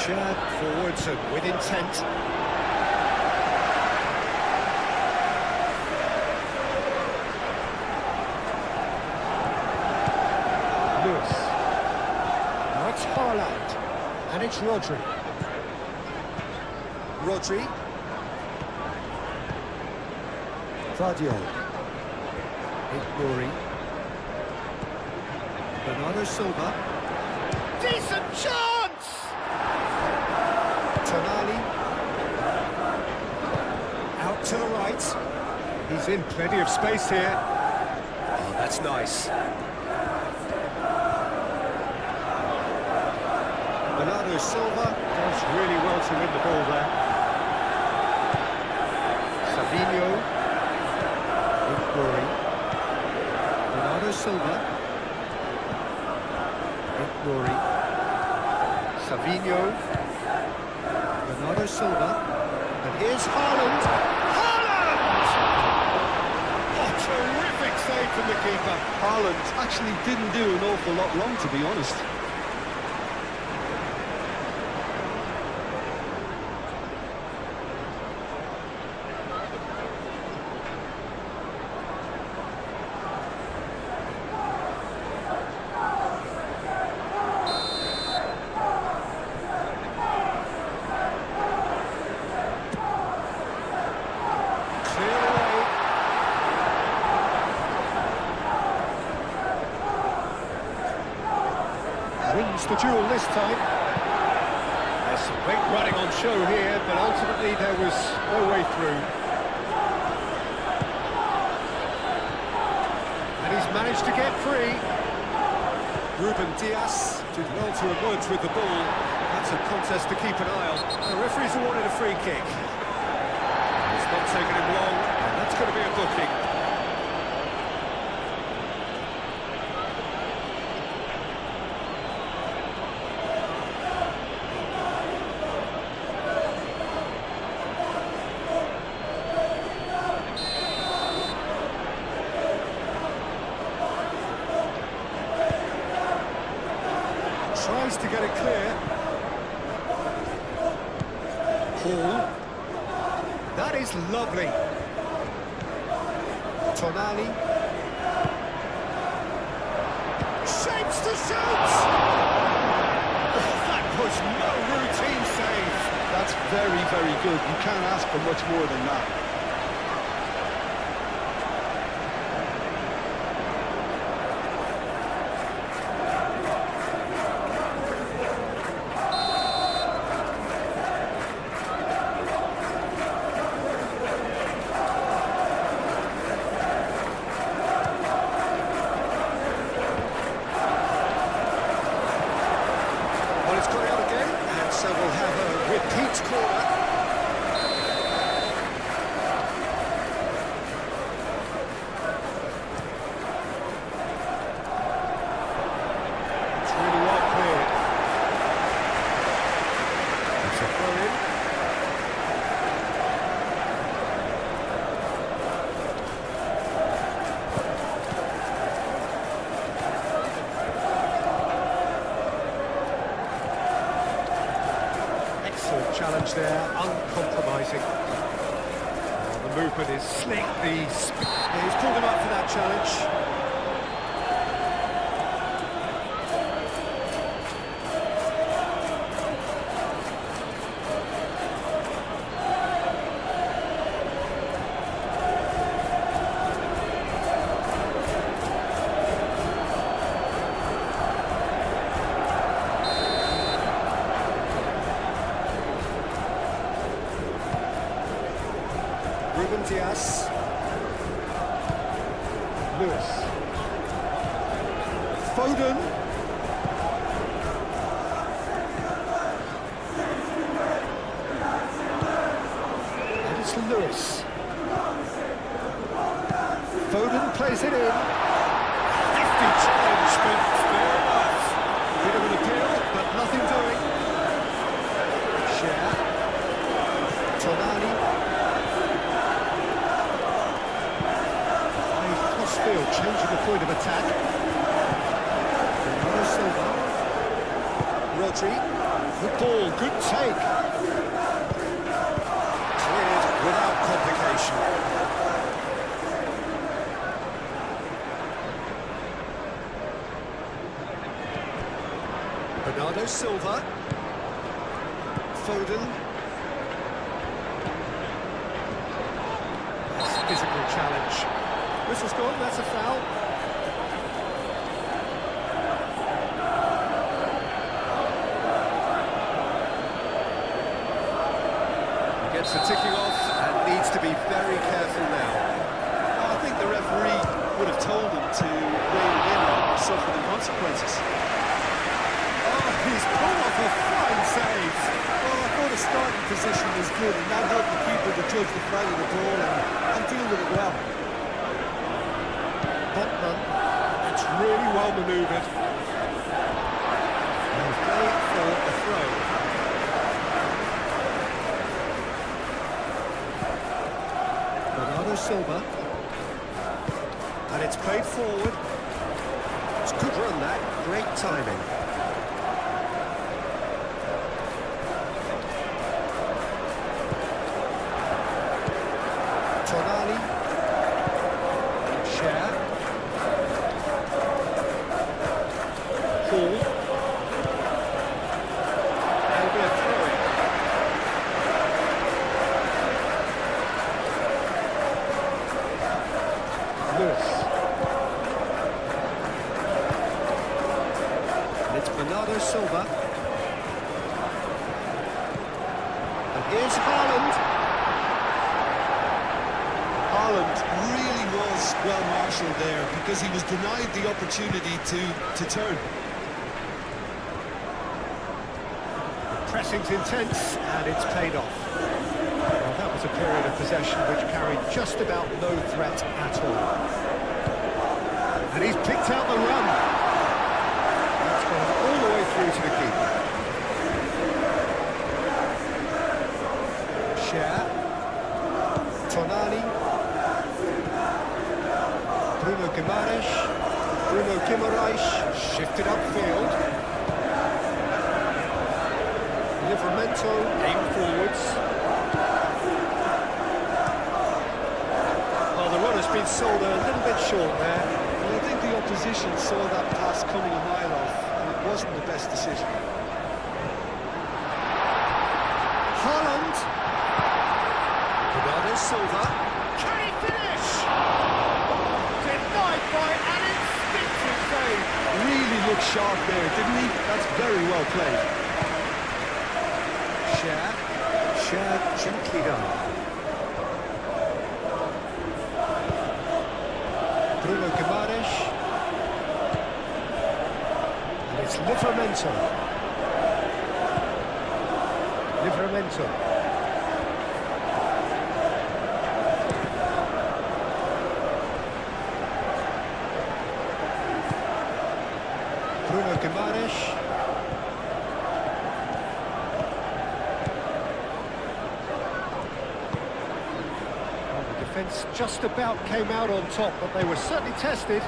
Shared forwards and with intent. Lewis. Now it's Haaland. And it's Rodri. Rodri. Vardio. Rory. Bernardo Silva. Decent chance! Tonali. Out to the right. He's in plenty of space here. Oh, that's nice. Bernardo Silva does really well to win the ball there. Savinho. Rory. Bernardo Silva. Rory. Savinho. Bernardo Silva. And here's Haaland. Haaland! Oh, terrific save from the keeper. Haaland actually didn't do an awful lot wrong, to be honest. Wins the duel this time. There's some great running on show here, but ultimately there was no way through. managed to get free. Ruben Dias did well to emerge with the ball. That's a contest to keep an eye on. The referee's awarded a free kick. It's not taken him long, and that's going to be a booking. Tries to get it clear. Hall. That is lovely. Tonali. Shapes to shoot! That was no routine save. That's very, very good. You can't ask for much more than that. So we'll have a repeat corner. It's really well cleared. It's a throw-in. Challenge there, uncompromising. Oh, the movement is slick, he's pulled him up for that challenge. Ruben Dias. Lewis. Foden. And it's Lewis. Foden plays it in. Hefty challenge, but fair enough. A bit of an appeal, but nothing doing. Share. Tonali. Field changing the point of attack. Silva. Rodri. Good ball, good take. Cleared without complication. Bernardo Silva. Foden. That's a physical challenge. Whistle's gone, that's a foul. He gets the ticking off and needs to be very careful now. Well, I think the referee would have told him to rein it in or suffer the consequences. Oh, he's pulled off a fine save. Well, I thought his starting position was good, and that helped the keeper to judge the flight of the ball and deal with it well. Botman, it's really well manoeuvred. He's going for a throw. Bernardo Silva. And it's played forward. It's a good run that, great timing. Tonali. Share. Hall. There'll be a throw-in. Lewis. And it's Bernardo Silva. And here's Haaland. Haaland really was was well marshalled there because he was denied the opportunity to turn. Pressing's intense, and it's paid off. Well, that was a period of possession which carried just about no threat at all. And he's picked out the run. That's gone all the way through to the keeper. Cher. Tonali. Bruno Guimaraes shifted upfield. Livramento aim forwards. Well, the run has been sold a little bit short there. Well, I think the opposition saw that pass coming a mile off, and it wasn't the best decision. Haaland. Bernardo Silva. Can he finish? Denied by an instinctive save. Really looked sharp there, didn't he? That's very well played. Cher gently done. Bruno Guimaraes. And it's Livramento. Bruno Guimaraes. Defence just about came out on top, but they were certainly tested.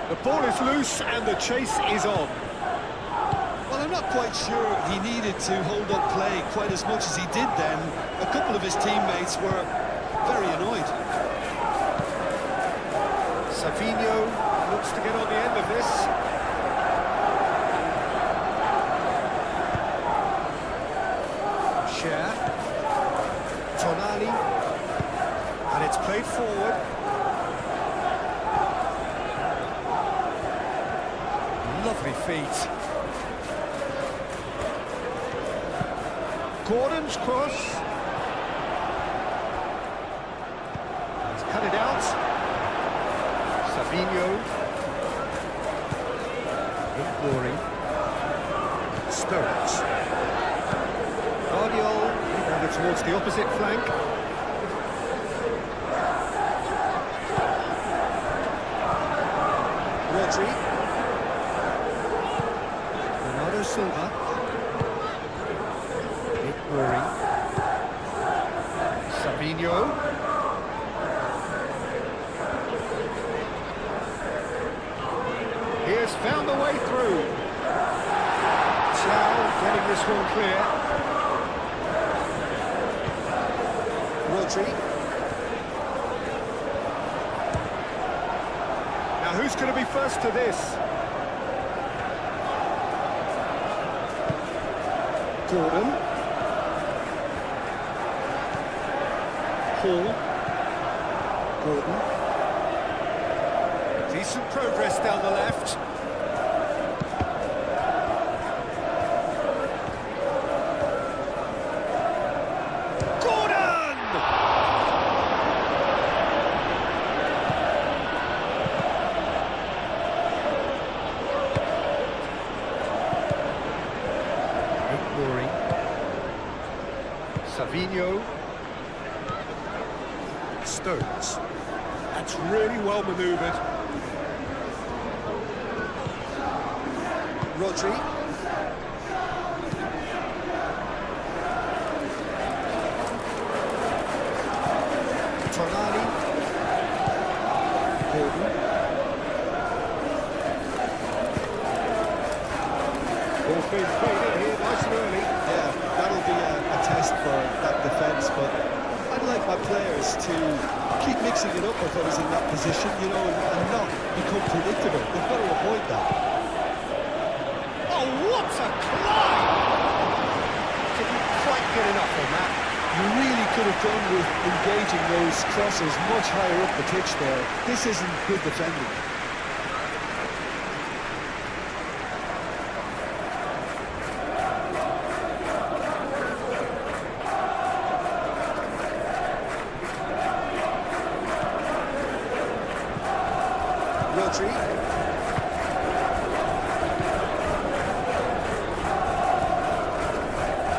The ball is loose and the chase is on. Well, I'm not quite sure he needed to hold up play quite as much as he did then. A couple of his teammates were very annoyed. Savinho looks to get on the end of this. Cher. Tonali, and it's played forward. Lovely feet. Gordon's cross. He's cut it out. Savinho. In glory. Stones. Guardiol. Over towards the opposite flank. Rodri. Bernardo Silva. Rory. Savinho. He has found the way through. Chow getting this one clear. Rodri. Now who's going to be first to this? Gordon. Hall. Gordon. Decent progress down the left. Savinho. Stones. That's really well manoeuvred. Rodri. Tonali. Gordon. Ball's being played in here nice and early. Yeah, that'll be a test for that defence, but I'd like my players to keep mixing it up if I was in that position, you know, and not become predictable. They've got to avoid that. Oh, what a climb! Didn't quite get enough on that. You really could have done with engaging those crosses much higher up the pitch there. This isn't good defending. Rodri.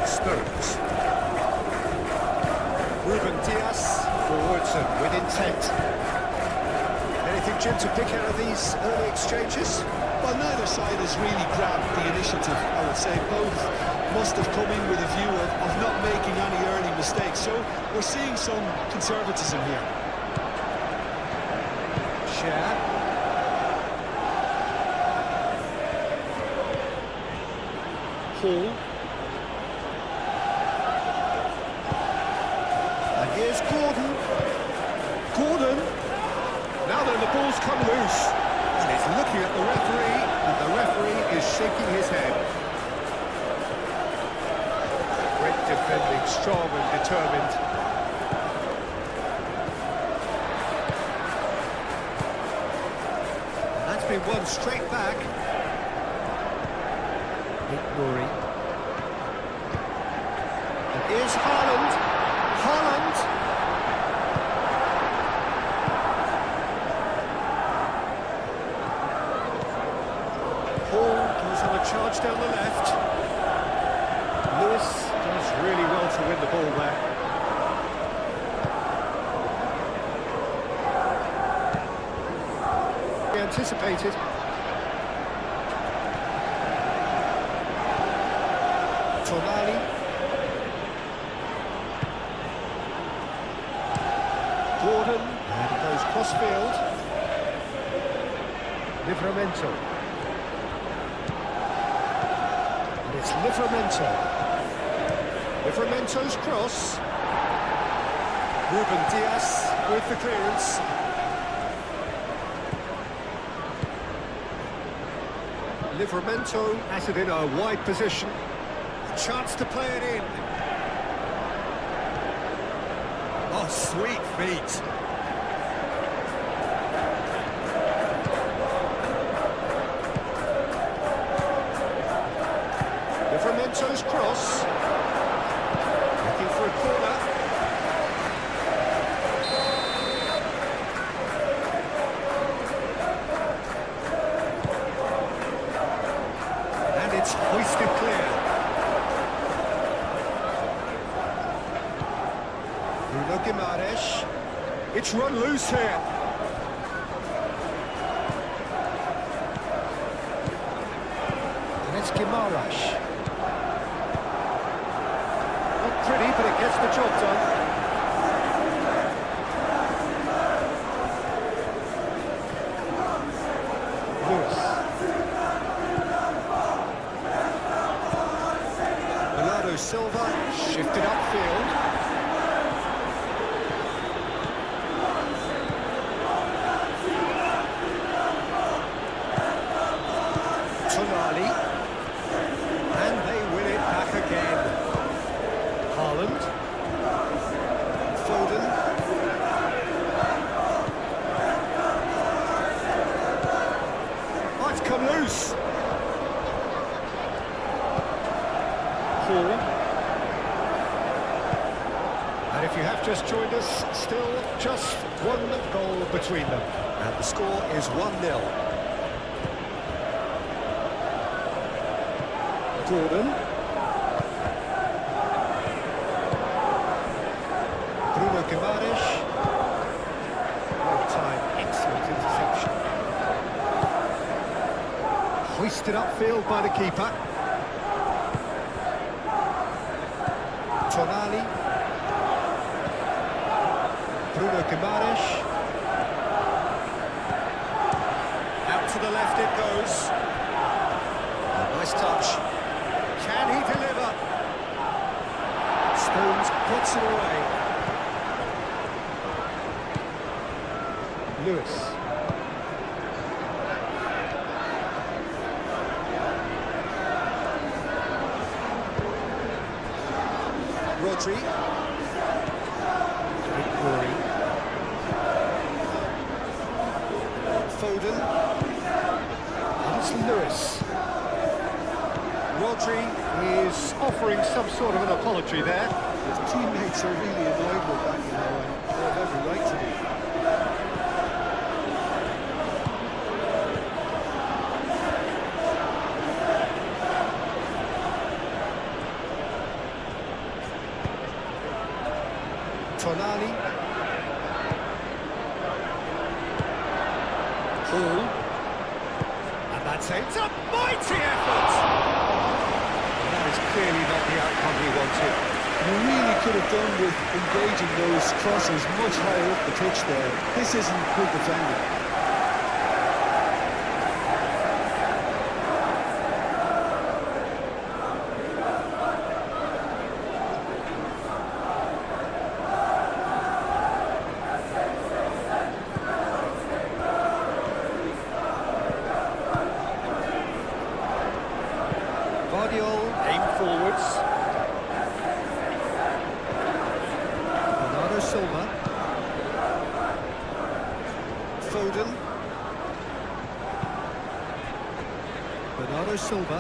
Stones. Ruben Dias forwards and with intent. Anything, Jim, to pick out of these early exchanges? Well, neither side has really grabbed the initiative, I would say. Both must have come in with a view of not making any early mistakes. So we're seeing some conservatism here. Share. Hall. And here's Gordon. Gordon. Now then, the ball's come loose. And he's looking at the referee, and the referee is shaking his head. Great defending, strong and determined. And that's been won straight back. Nouri. And here's Haaland. Haaland. Paul does have a charge down the left. Lewis does really well to win the ball there. He anticipated. Tonali. Gordon, and it goes cross-field. Livramento. And it's Livramento. Livramento's cross. Ruben Dias with the clearance. Livramento has it in a wide position. Chance to play it in. Oh, sweet feet. Livramento's cross. Looking for a corner. And it's hoisted clear. Guimaraes. It's run loose here. And it's Guimaraes. Not pretty, but it gets the job done. Lewis. Bernardo Silva shifted upfield. Tonali, and they win it back again. Haaland, Foden, oh, it's come loose. Hall, and if you have just joined us, still just one goal between them, and the score is 1-0. Gordon. Bruno Guimaraes. Well time, excellent interception. Hoisted upfield by the keeper. Tonali. Bruno Guimaraes. Out to the left it goes. A nice touch. Can he deliver? Stones puts it away. Lewis. Rodri. Nouri. Foden. And it's Lewis. Rodri is offering some sort of an apology there. His teammates are really annoyed with that, you know, and they have every right to be. Tonali. Hall. And that's it. It's a mighty effort! And that is clearly not the outcome he wanted. You really could have done with engaging those crosses much higher up the pitch there. This isn't good defending. Aim forwards. Bernardo Silva. Foden. Bernardo Silva.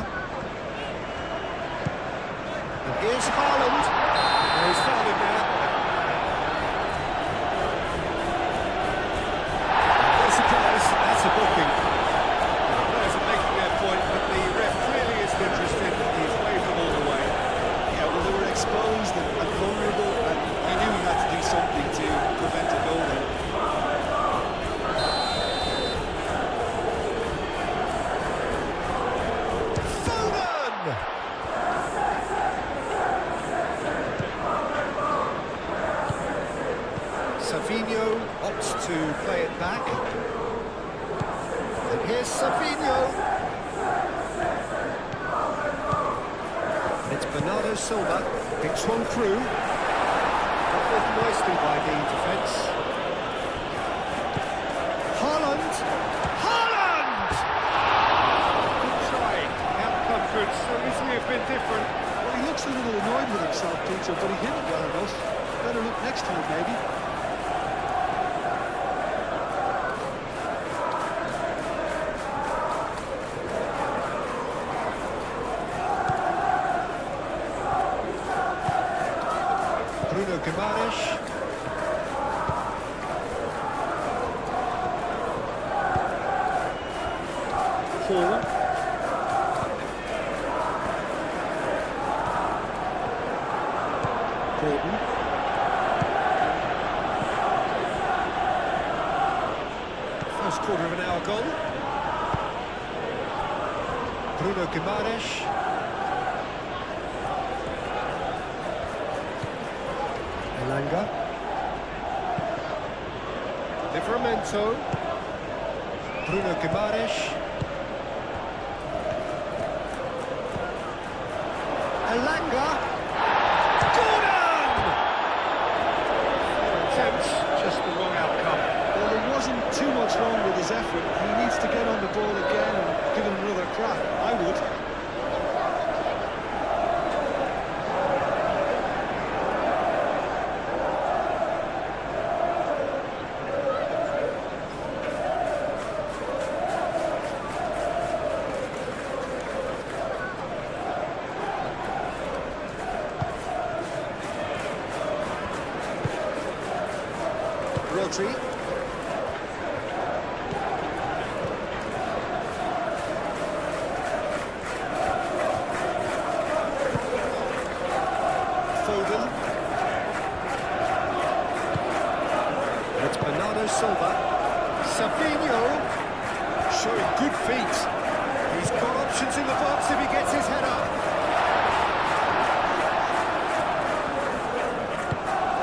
And here's Haaland. Oh, he's fouled him there. No surprise, that's a booking. The players are making their point, but the ref clearly isn't interested. He's waved them all the way. Yeah, well, they were exposed and vulnerable, and he knew he had to do something to prevent a goal there. Foden! Savinho opts to play it back. And here's Savinho. It's Bernardo Silva, picks one through. Dealt with nicely by the defence. Haaland! Haaland! Good try. The outcome could so easily have been different. Well, he looks a little annoyed with himself, Peter, but he hit it well enough. Better look next time, maybe. Bruno Guimaraes. Hall. Gordon. First quarter of an hour goal. Bruno Guimaraes. Elanga. Livramento. Bruno Guimaraes. Elanga. Gordon! Attempts, just the wrong outcome. Well, there wasn't too much wrong with his effort. He needs to get on the ball again and give it another crack. I would. Rodri. Foden. It's Bernardo Silva. Savinho showing good feet. He's got options in the box if he gets his head up.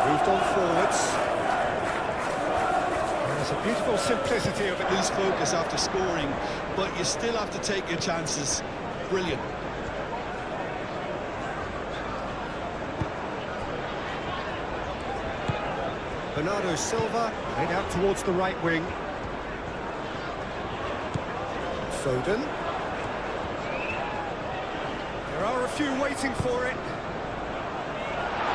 Moved on forwards. There's a beautiful simplicity of it. Lose focus after scoring, but you still have to take your chances. Brilliant. Bernardo Silva played out towards the right wing. Foden. There are a few waiting for it.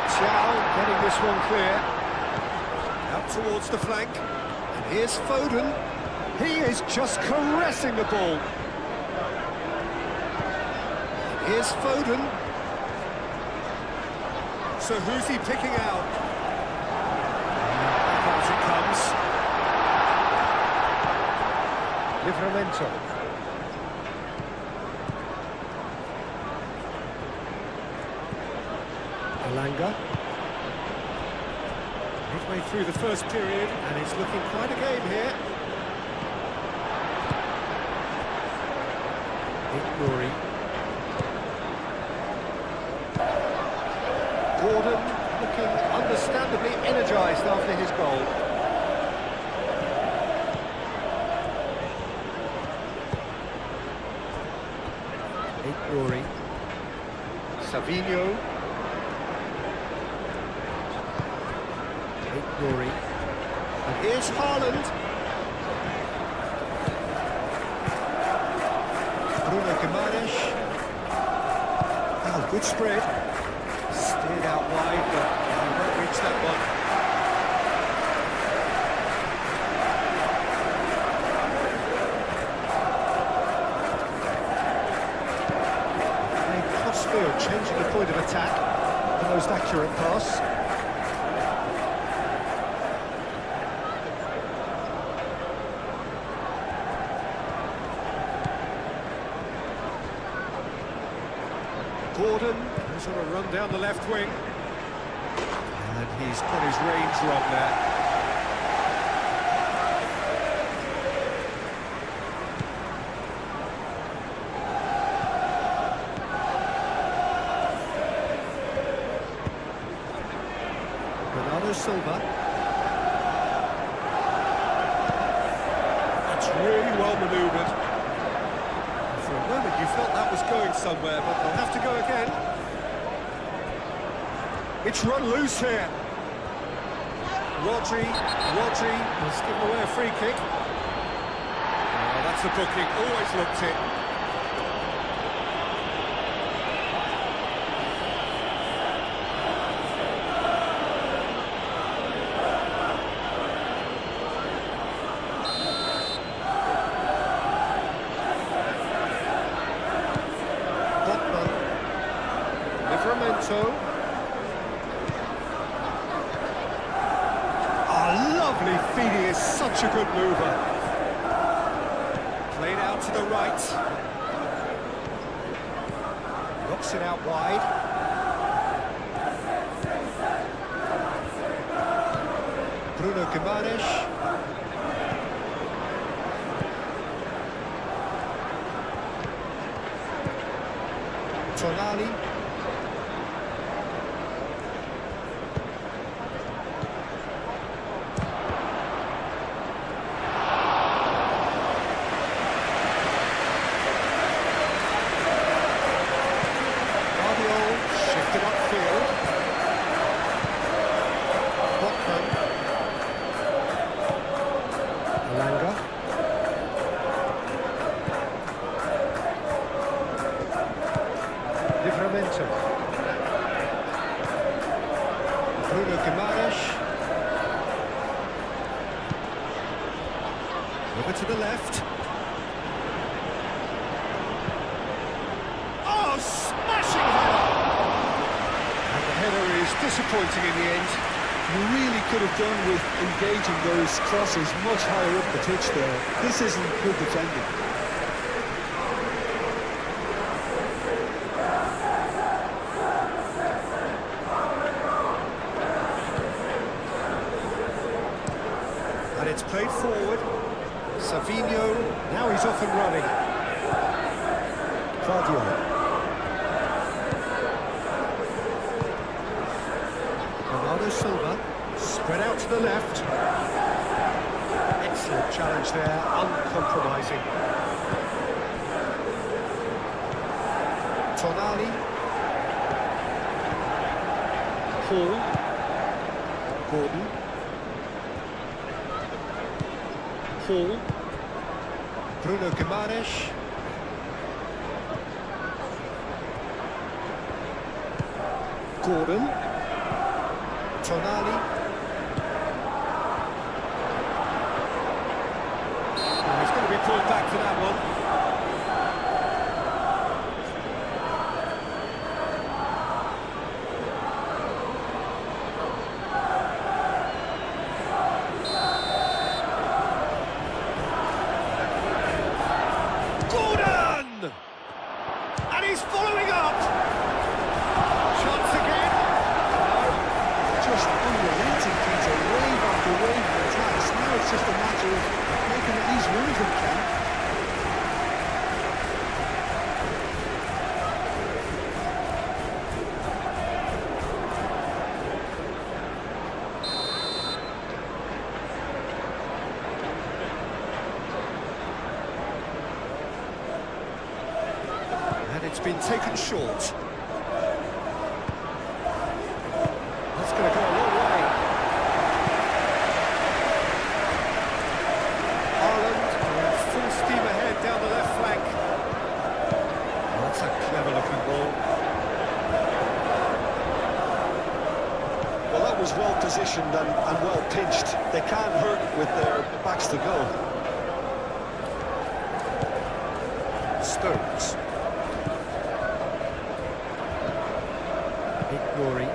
Thiaw getting this one clear. Out towards the flank. And here's Foden. He is just caressing the ball. And here's Foden. So who's he picking out? As it comes. Livramento. Elanga. Midway through the first period, and it's looking quite a game here. Rory. Gordon looking understandably energised after his goal. Rory. Savinho. Rory. And here's Haaland. Bruno Guimaraes. Oh, good spread. Steered out wide, but he won't reach that one. They possibly are changing the point of attack. The most accurate pass. Gordon is on a run down the left wing. And he's got his range wrong there. Bernardo Silva. That's really well manoeuvred. For a moment you felt that was going somewhere, but they'll have to go again. It's run loose here. Rodri has given away a free kick. Oh, that's the booking, always looked it. Lovely feed, he is such a good mover. Played out to the right. Knocks it out wide. Bruno Guimaraes. Tonali. Bruno Guimaraes. Over to the left. Oh, smashing header! And the header is disappointing in the end. You really could have done with engaging those crosses much higher up the pitch there. This isn't good defending. And it's played forward. Savinho, now he's off and running. Fadio. Bernardo Silva, spread out to the left. Excellent challenge there, uncompromising. Tonali. Hall. Gordon. Hall. Bruno Guimaraes. Gordon. Tonali. Oh, he's going to be pulled back for that one. And he's following up. Chance again. Just unrelenting, Peter. been taken short. That's going to go a long way. Ireland are full steam ahead down the left flank. That's a clever-looking ball. Well, that was well positioned and well pinched. They can't hurt with their backs to goal. Stones. Ignory.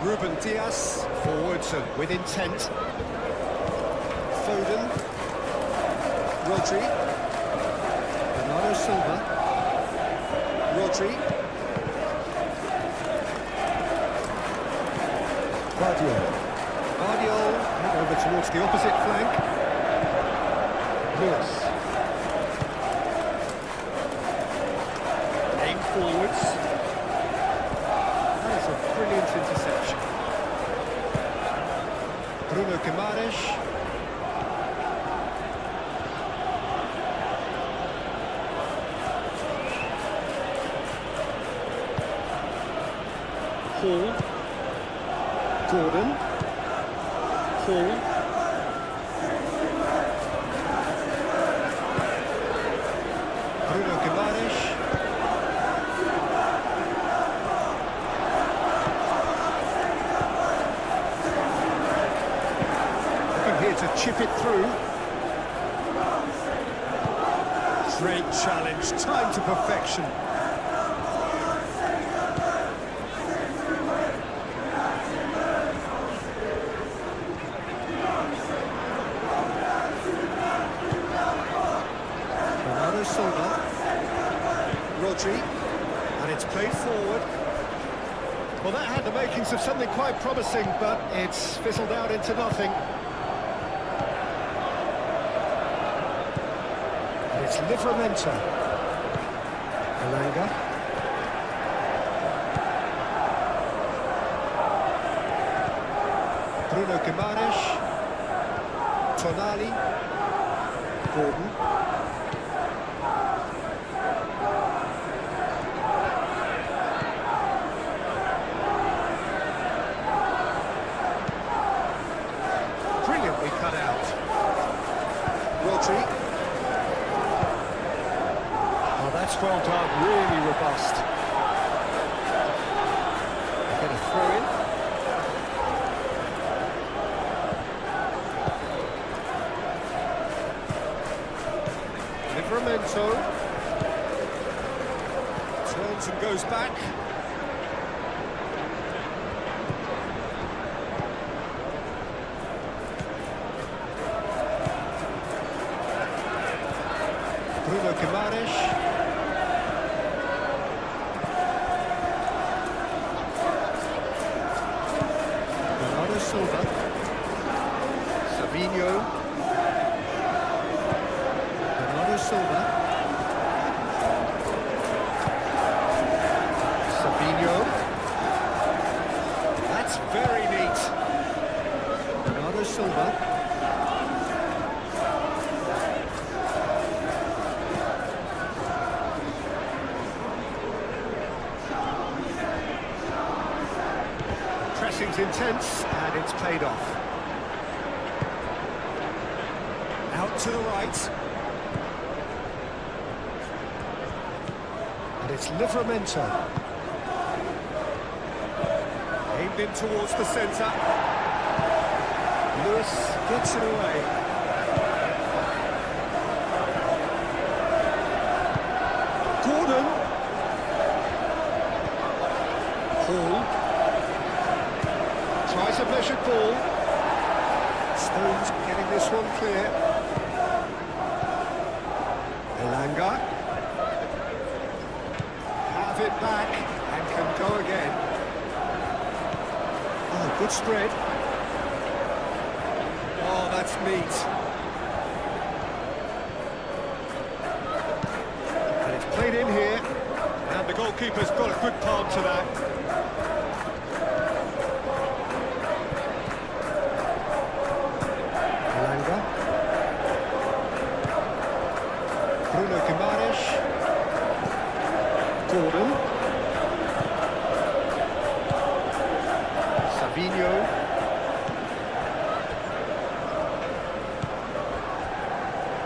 Ruben Diaz, forwards and with intent. Foden. Rodri. Bernardo Silva. Rodri. Guardiola over towards the opposite flank. Lewis. Aim forwards. That is a brilliant interception. Bruno Guimaraes. Hall. Gordon. Hall. Bruno Guimaraes. Looking here to chip it through. Great challenge, time to perfection. Silva, Rodri, and it's played forward. Well, that had the makings of something quite promising, but it's fizzled out into nothing. And it's Livramento. Elanga. Bruno Guimaraes. Tonali. Gordon. Cut out. Rodri. Oh, that's well done, really robust. Get a throw in. Livramento. Turns and goes back. Bruno Guimaraes. Bernardo Silva. Savinho. Bernardo Silva. Savinho. That's very neat. Bernardo Silva. Pressing's intense, and it's paid off. Out to the right. And it's Livramento. Aimed in towards the centre. Lewis gets it away. Gordon. Hall. Tries a measured ball. Stones getting this one clear. Elanga. Have it back and can go again. Oh, good spread. Oh, that's neat. And it's played in here. And the goalkeeper's got a good palm to that. Bruno Guimaraes. Gordon. Savinho.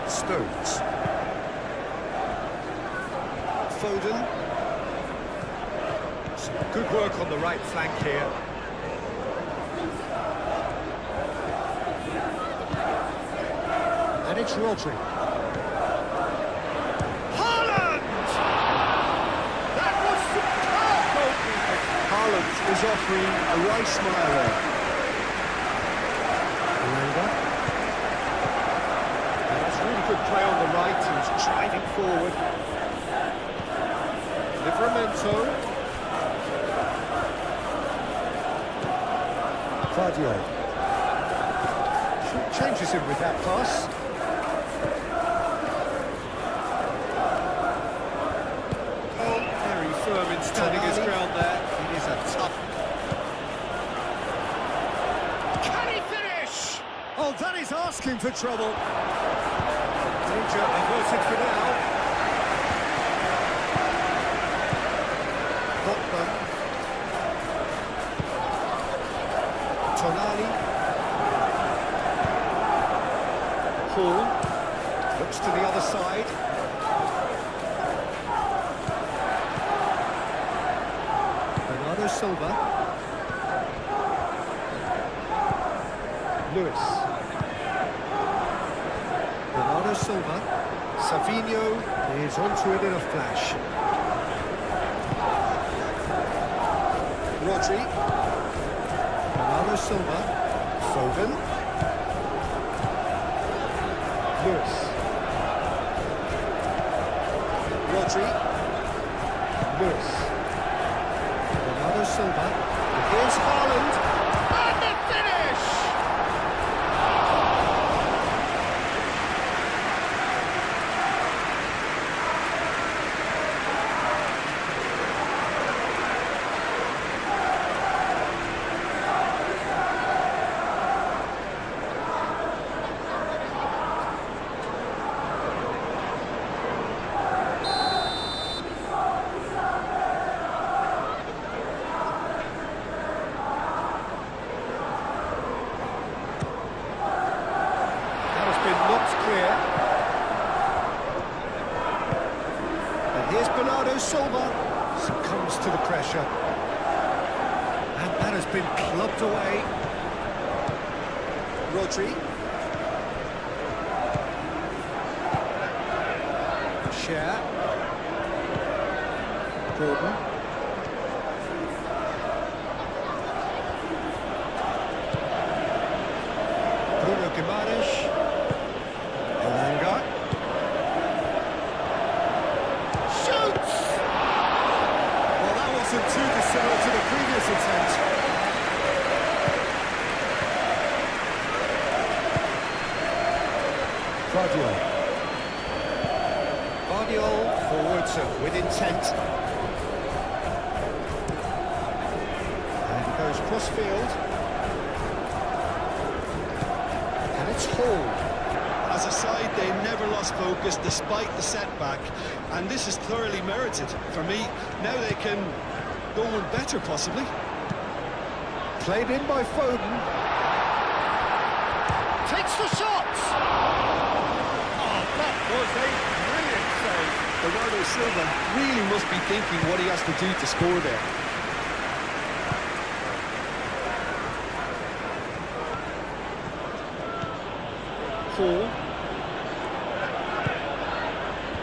Stones. Foden. Some good work on the right flank here. And it's Rodri. Haaland is offering a right smile there. That's really good play on the right. He's driving forward. Livramento. Vardio. Changes him with that pass. Oh, very firm in standing his ground there. It is a tough... Can he finish? Oh, that is asking for trouble. Danger averted for now. Botman. Tonali. Hall. Looks to the other side. Bernardo Silva. Lewis. Bernardo Silva. Savinho is onto it in a flash. Rodri. Bernardo Silva. Foden. Lewis. Rodri. Lewis. Bernardo Silva. Here's Haaland. And the finish! Here's Bernardo Silva, succumbs to the pressure. And that has been clubbed away. Rodri. Share. Gordon. Bruno Guimaraes. Elanga. Too dissimilar to the previous attempt. Vardio forwards with intent. And he goes cross-field. And it's Hall. As a side, they never lost focus despite the setback, and this is thoroughly merited for me. Now they can go one better, possibly. Played in by Foden. Takes the shot! Oh, that was a brilliant save. Bernardo Silva really must be thinking what he has to do to score there. Hall.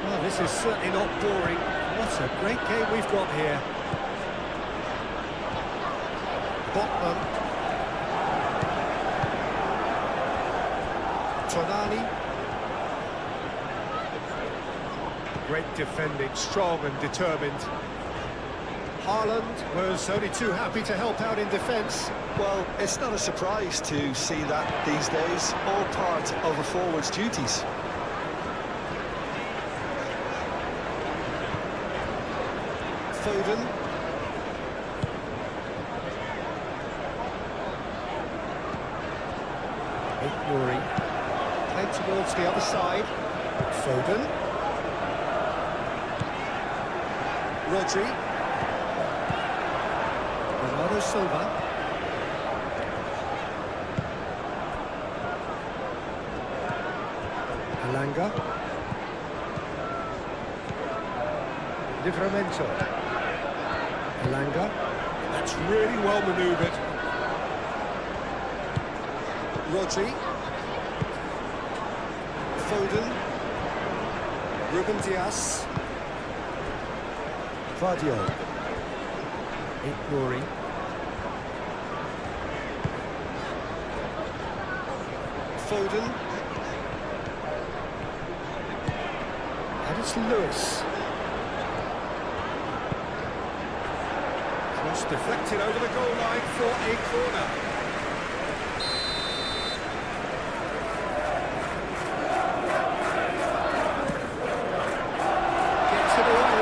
Well, this is certainly not boring. What a great game we've got here. Botman. Tonali. Great defending, strong and determined. Haaland was only too happy to help out in defence. Well, it's not a surprise to see that these days, all part of a forward's duties. Foden. Nuri. Played towards the other side. Foden. Rodri. Bernardo Silva. Alanga. Livramento. Alanga. That's really well manoeuvred. Rodri. Foden. Ruben Dias. Vardio. Nouri. Foden. And it's Lewis. Cross deflected over the goal line for a corner. Gets it away.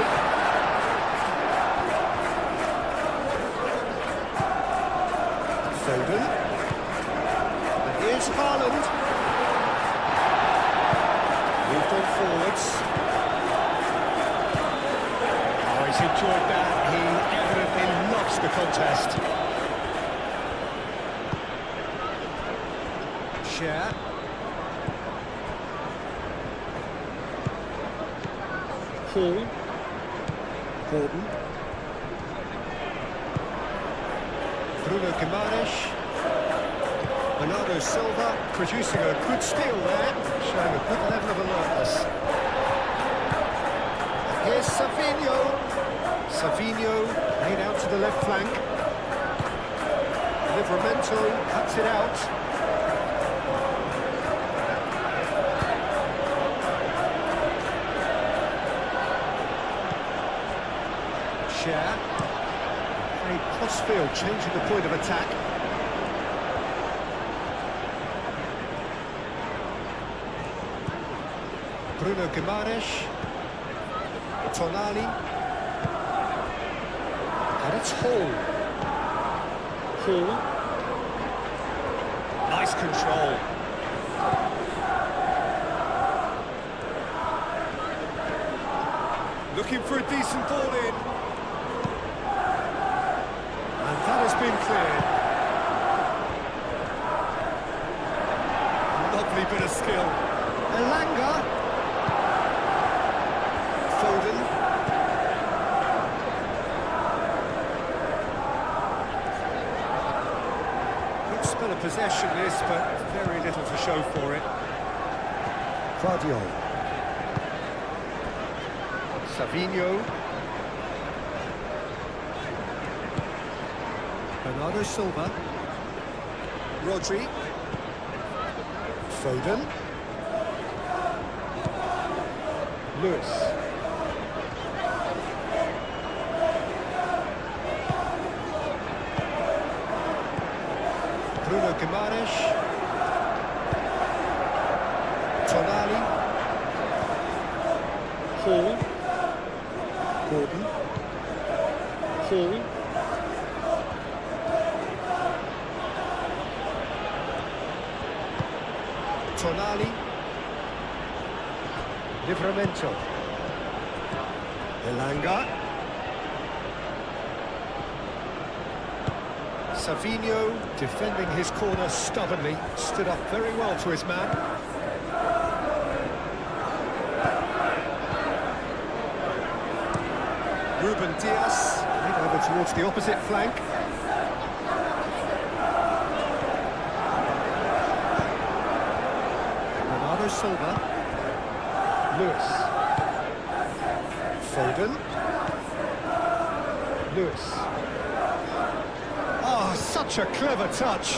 Foden. And here's Haaland. Moved on forwards. Oh, he's enjoyed that. He evidently loves the contest. Share. Hall. Gordon. Bruno Guimaraes. Bernardo Silva producing a good steal there, showing a good level of alertness. Here's Savinho. Savinho laid out to the left flank. Livramento cuts it out. Share. Played cross-field, changing the point of attack. Bruno Guimaraes. Tonali. And it's Hall. Hall. Nice control. Looking for a decent ball in. And that has been cleared. Lovely bit of skill. Alanga. Foden. Good spell of possession this, but very little to show for it. Vardio. Savinho. Bernardo Silva. Rodri. Foden. Lewis. Bruno Guimaraes. Tonali. Hall. Gordon. Hall. Tonali. Livramento. Elanga. Savinho defending his corner stubbornly, stood up very well to his man. Ruben Dias, made over towards the opposite flank. Bernardo Silva. Lewis. Foden. Lewis. Oh, such a clever touch.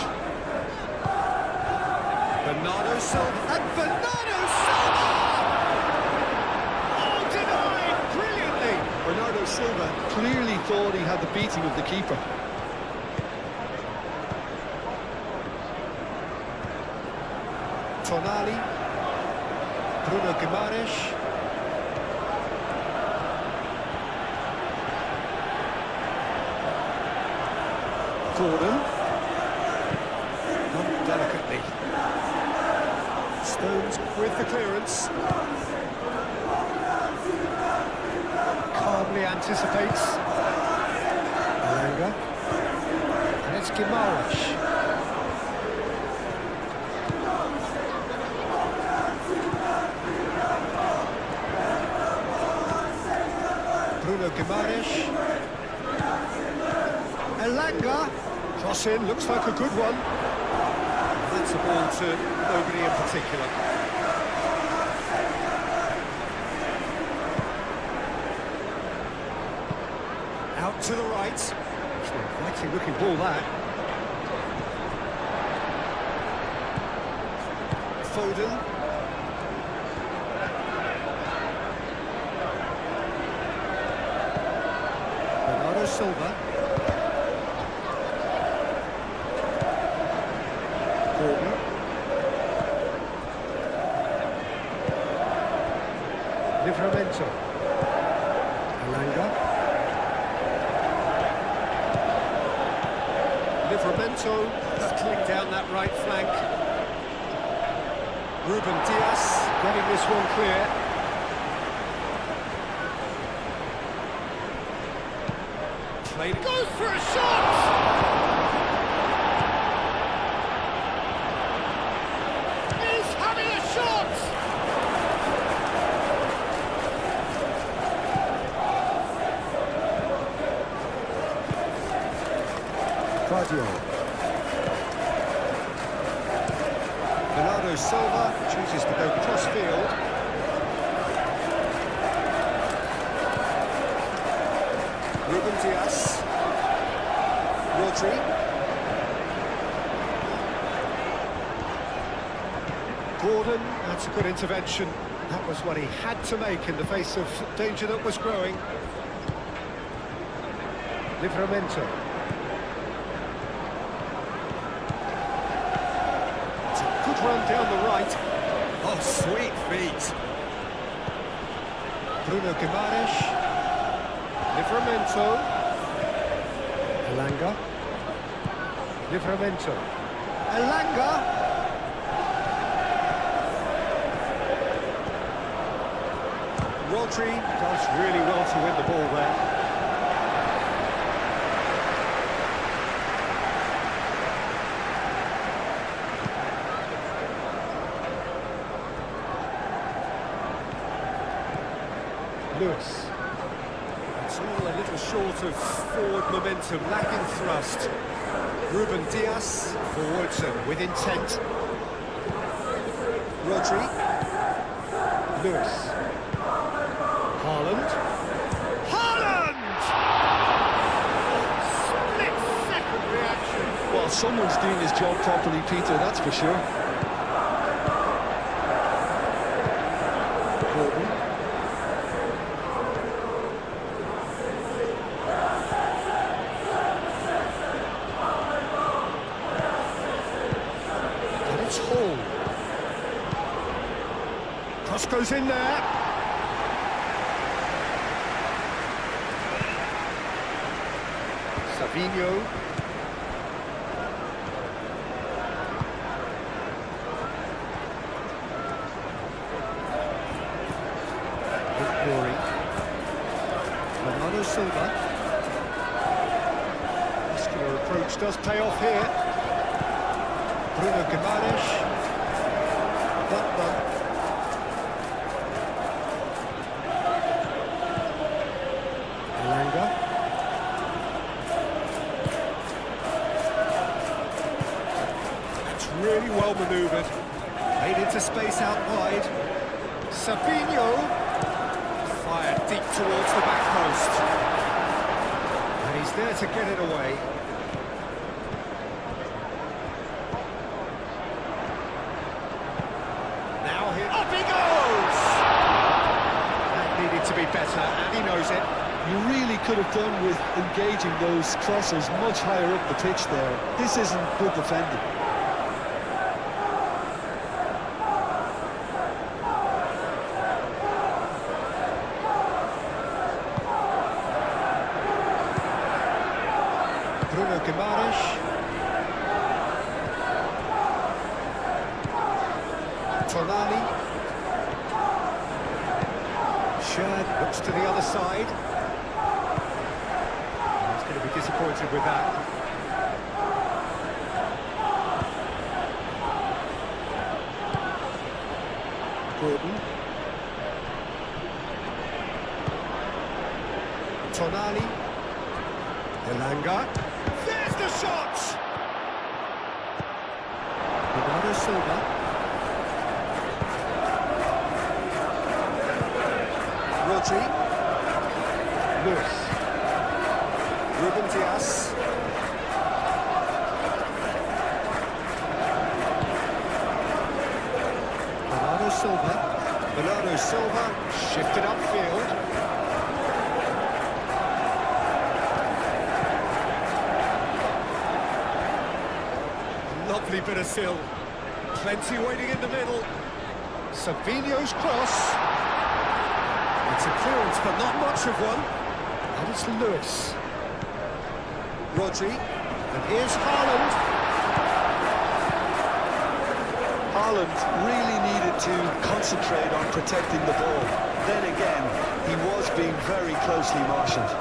Bernardo Silva. And Bernardo Silva! Oh, denied brilliantly. Bernardo Silva clearly thought he had the beating of the keeper. Tonali. Bruno Guimaraes. Gordon. Done delicately. Stones with the clearance. Calmly anticipates. Alanga. And it's Guimaraes. Bruno Guimaraes. Alanga. Cross in, looks like a good one. That's a ball to nobody in particular. Out to the right. It's an inviting looking ball, that. Foden. Bernardo Silva. Gordon. Livramento. Alanga. Livramento battling down that right flank. Ruben Dias getting this one clear. Played. Goes for a shot! He's having a shot! Guardiola. Bernardo Silva chooses to go cross-field. Ruben Dias. Rodri. Gordon, that's a good intervention. That was what he had to make in the face of danger that was growing. Livramento. Run down the right. Oh, sweet feet. Bruno Guimaraes. Livramento. Alanga. Livramento. Alanga. Rodri does really well to win the ball there. Lewis. It's all a little short of forward momentum, lacking thrust. Ruben Dias, forwards and with intent. Rodri. Lewis. Haaland. Haaland! Split-second reaction. Well, someone's doing his job properly, Peter, that's for sure. Gordon. Hall. Cross goes in there. Savinho. Good glory. Bernardo Silva. Muscular approach does pay off here. Bruno Guimaraes. Butler. Alanga. That's really well manoeuvred. Played into space out wide. Savinho. Fired deep towards the back post. And he's there to get it away. Up he goes! That needed to be better, and he knows it. You really could have done with engaging those crossers much higher up the pitch there. This isn't good defending. Bruno Guimaraes. Tonali. Shad looks to the other side. disappointed with that. Gordon. Tonali. Elanga. There's the shot! Bernardo Silva. Rodri. Lewis. Ruben Dias. Bernardo Silva. Bernardo Silva shifted upfield. Lovely bit of sill. Plenty waiting in the middle. Savinho's cross. It's a clearance, but not much of one. And it's Lewis. Rodri. And here's Haaland. Haaland really needed to concentrate on protecting the ball. Then again, he was being very closely marshalled.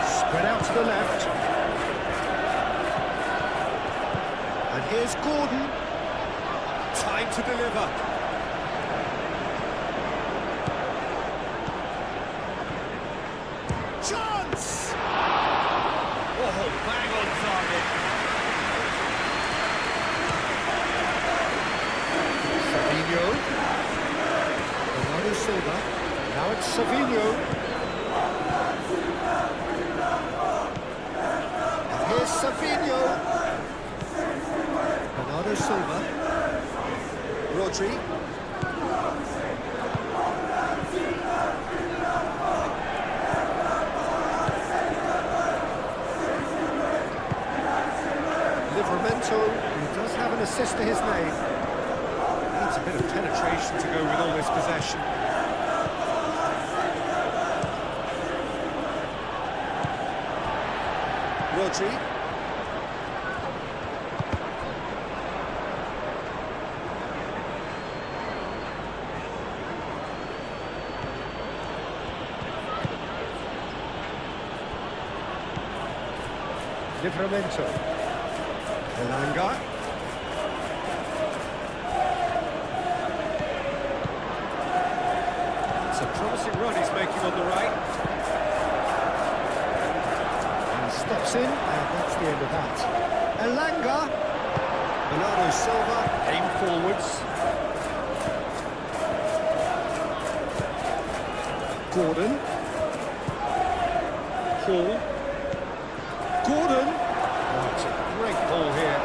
Spread out to the left. And here's Gordon. Time to deliver. Chance! Oh, bang on target. Savinho. Bernardo Silva. Now it's Savinho. Here's Savinho. Bernardo Silva. Rodri. Livramento, who does have an assist to his name. Needs a bit of penetration to go with all this possession. Rodri. Livramento. Elanga. It's a promising run he's making on the right. Steps in, and that's the end of that. Elanga. Bernardo Silva, aim forwards. Gordon. Hall. Gordon. Oh, it's a great ball here.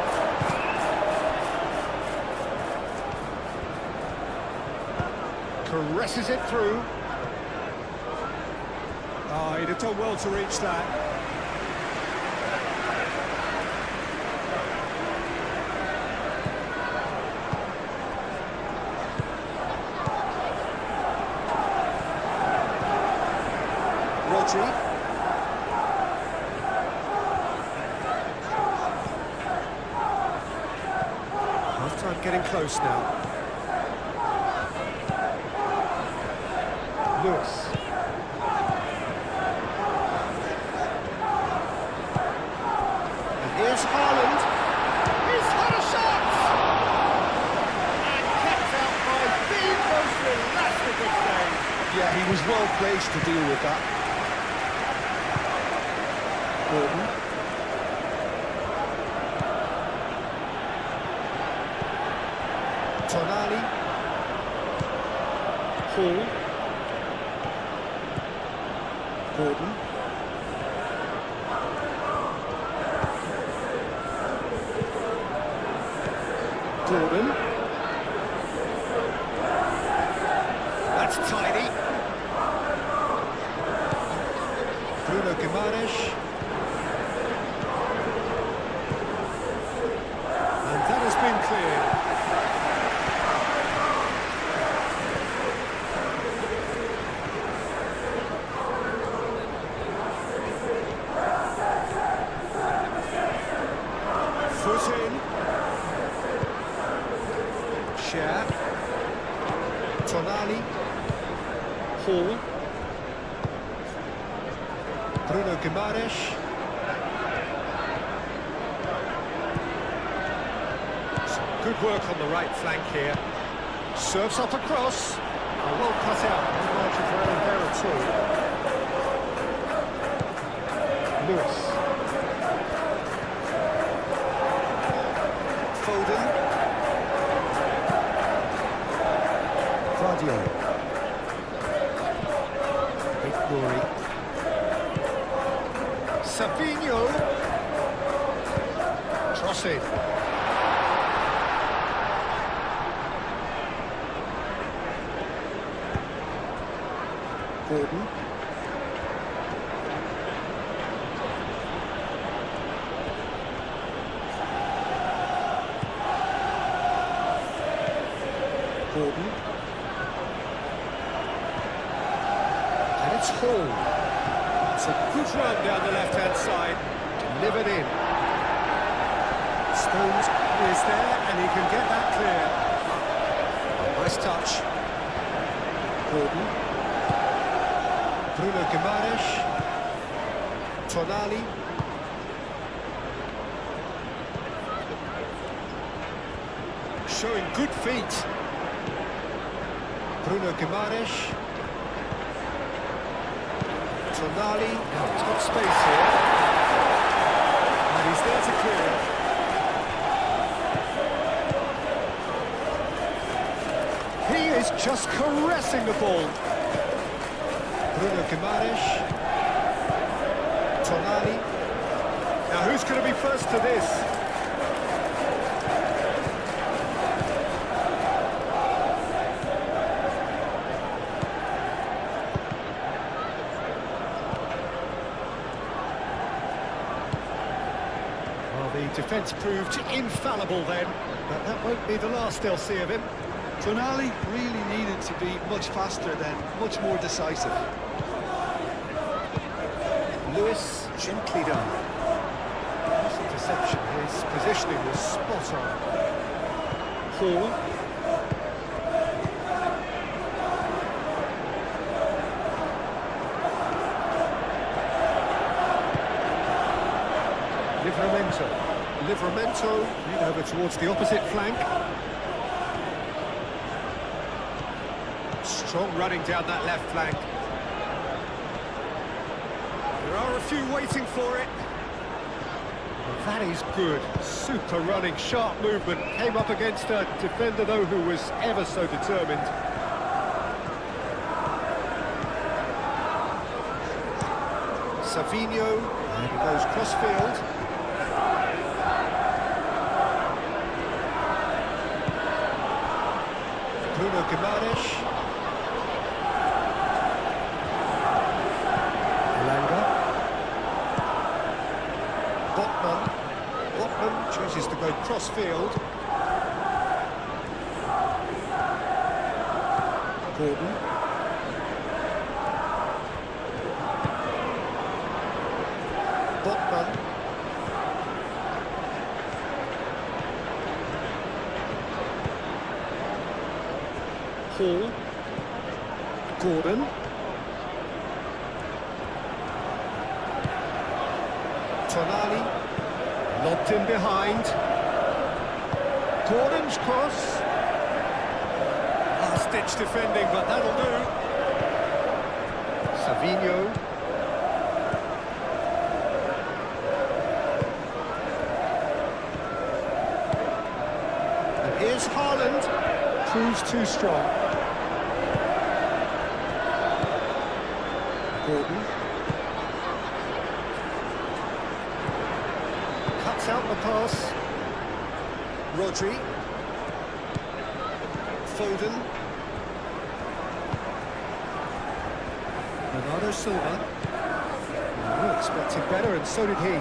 Caresses it through. Oh, he'd have done well to reach that. Rodri. Half-time getting close now. Lewis. And here's Haaland. He's had a shot! And kept out by the most relaxed of this game. Yeah, he was well placed to deal with that. Gordon. Tonali. Hall. Gordon. Gordon. That's tidy. Bruno Guimaraes. And that has been cleared. Foot in. Cher. Tonali. Hall. Bruno Guimaraes. Good work on the right flank here. Serves up across. Well cut out. No margin for error there at all. Lewis. Foden. Guardiola. Big Glory. Savinho. Trossard. Gordon. Gordon. And it's Hall. It's a good run down the left-hand side. Delivered in. Stones is there, and he can get that clear. Nice touch. Gordon. Bruno Guimaraes. Tonali. Showing good feet. Bruno Guimaraes. Tonali. Top space here. And he's there to clear it. He is just caressing the ball. Bruno Guimaraes. Tonali. Now who's going to be first to this? Well, the defence proved infallible then, but that won't be the last they'll see of him. Tonali really needed to be much faster then, much more decisive. Lewis, gently done. That's a deception. His positioning was spot on. Hall. Livramento, lead over towards the opposite flank. Strong running down that left flank. There are a few waiting for it. Well, that is good. Super running, sharp movement. Came up against a defender, though, who was ever so determined. Savinho, and he goes cross-field. Bruno Guimaraes. Botman chooses to go cross-field. Gordon. Botman. Hall. Gordon. Tonali. Lobbed in behind. Gordon's cross. Last-ditch defending, but that'll do. Savinho. And here's Haaland. Proves too strong. Gordon. Cuts out the pass. Rodri. Foden. Bernardo Silva. Oh, expected better, and so did he.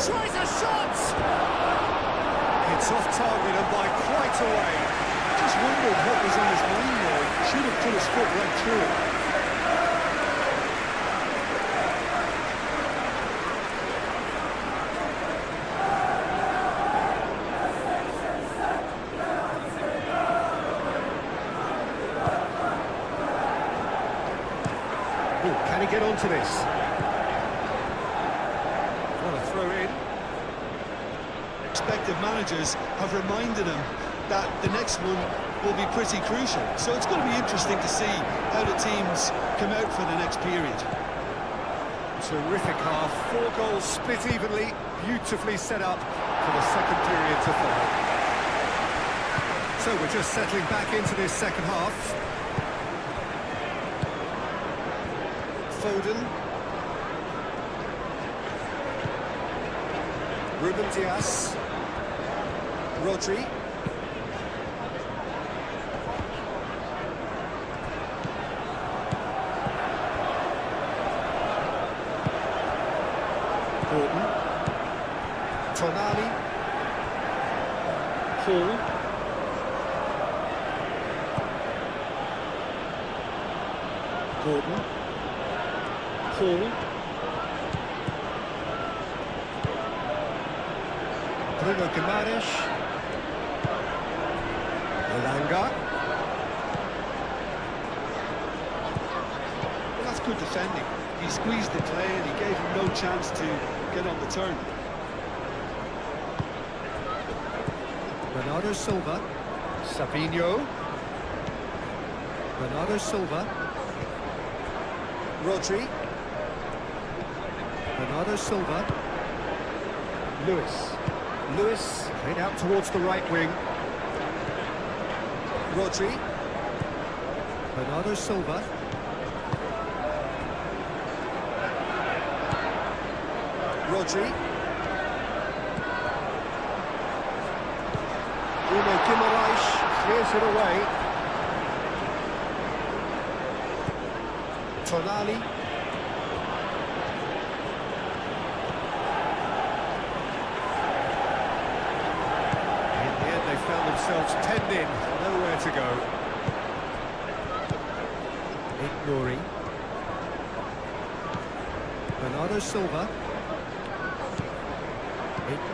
Tries a shot! It's off target and by quite a way. Just wondered what was on his mind there. Should have put his foot right through it. Ooh, can he get onto this? What a throw in. Respective managers have reminded him that the next one will be pretty crucial. So it's going to be interesting to see how the teams come out for the next period. Terrific half, 4 goals split evenly, beautifully set up for the second period to follow. So we're just settling back into this second half. Foden. Ruben Dias. Rodri. Gordon. Tonali. Hall. Gordon. Hall. Bruno Guimaraes. Elanga. Well, that's good defending. He squeezed the play and he gave him no chance to get on the turn. Bernardo Silva. Savinho. Bernardo Silva. Rodri. Bernardo Silva. Lewis played out towards the right wing. Rodri. Bernardo Silva. Rodri. Bruno Guimaraes clears it away. Tonali. In the end, they found themselves penned in, nowhere to go. Nouri. Bernardo Silva.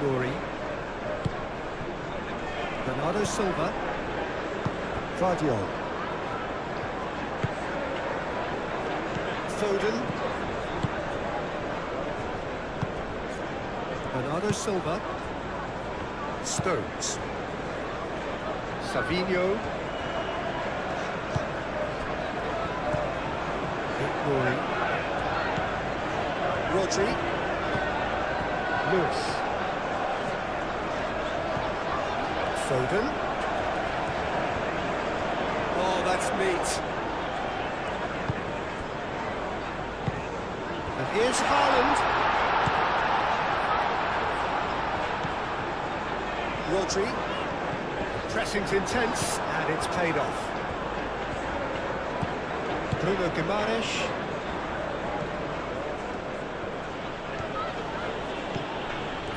Nouri. Bernardo Silva. Guardiola. Foden. Bernardo Silva. Stones. Savinho. Nouri. Rodri. Lewis. Foden. Oh, that's neat. And here's Haaland. Rodri. Pressing's intense, and it's paid off. Bruno Guimaraes.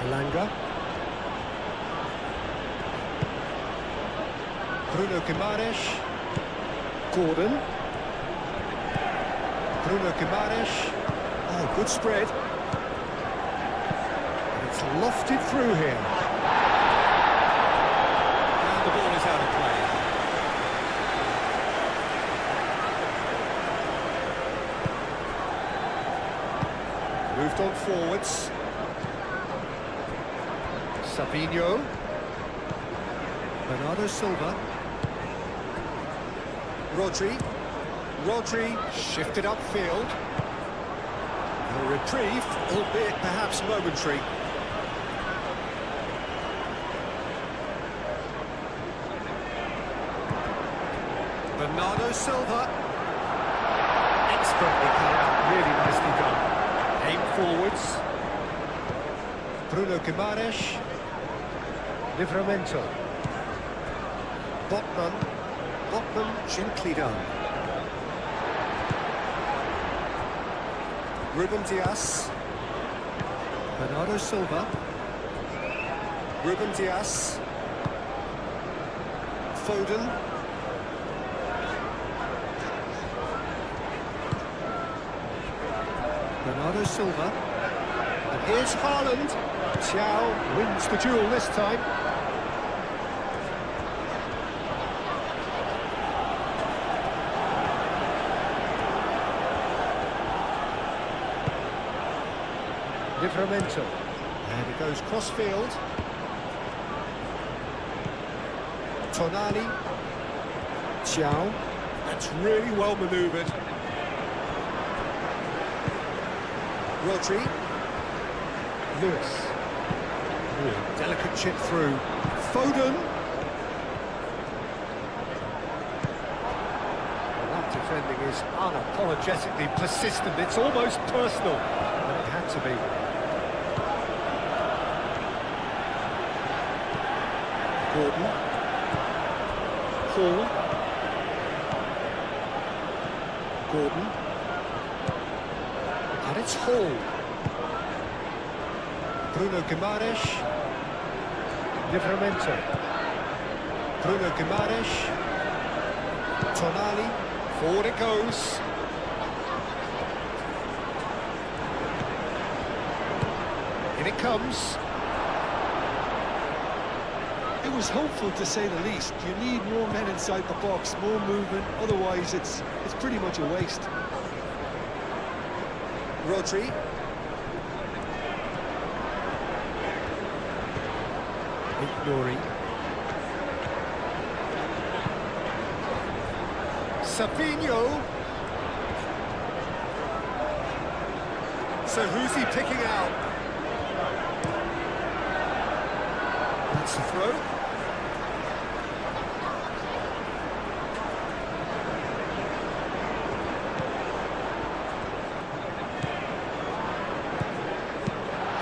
Elanga. Bruno Guimaraes. Gordon. Bruno Guimaraes. Oh, good spread. And it's lofted through here. And the ball is out of play. Moved on forwards. Savinho. Bernardo Silva. Rodri shifted upfield. A reprieve, albeit perhaps momentary. Bernardo Silva. Expertly cut out, really nicely done. Aim forwards. Bruno Guimaraes. Livramento. Botman gently done. Ruben Dias. Bernardo Silva. Ruben Dias. Foden. Bernardo Silva. And here's Haaland. Thiaw wins the duel this time. Livramento. And it goes cross-field. Tonali. Xiao. That's really well manoeuvred. Rodri. Lewis. Ooh, delicate chip through. Foden. Well, that defending is unapologetically persistent. It's almost personal. And it had to be. Gordon. Hall. Gordon. And it's Hall. Bruno Guimaraes. Livramento. Bruno Guimaraes. Tonali. Forward it goes. In it comes. It was hopeful, to say the least. You need more men inside the box, more movement, otherwise it's pretty much a waste. Rodri. Nuri. Savinho. So who's he picking out? That's the throw.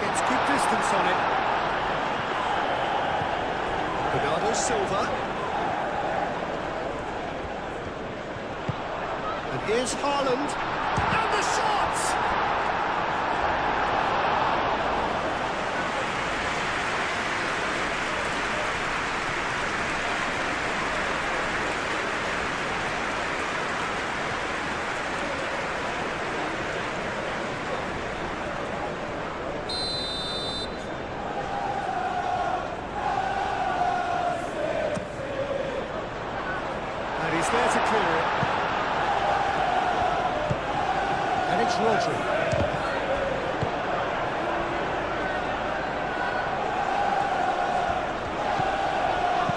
Gets good distance on it. Bernardo Silva. And here's Haaland. And the shot! And he's there to clear it. And it's Rodri.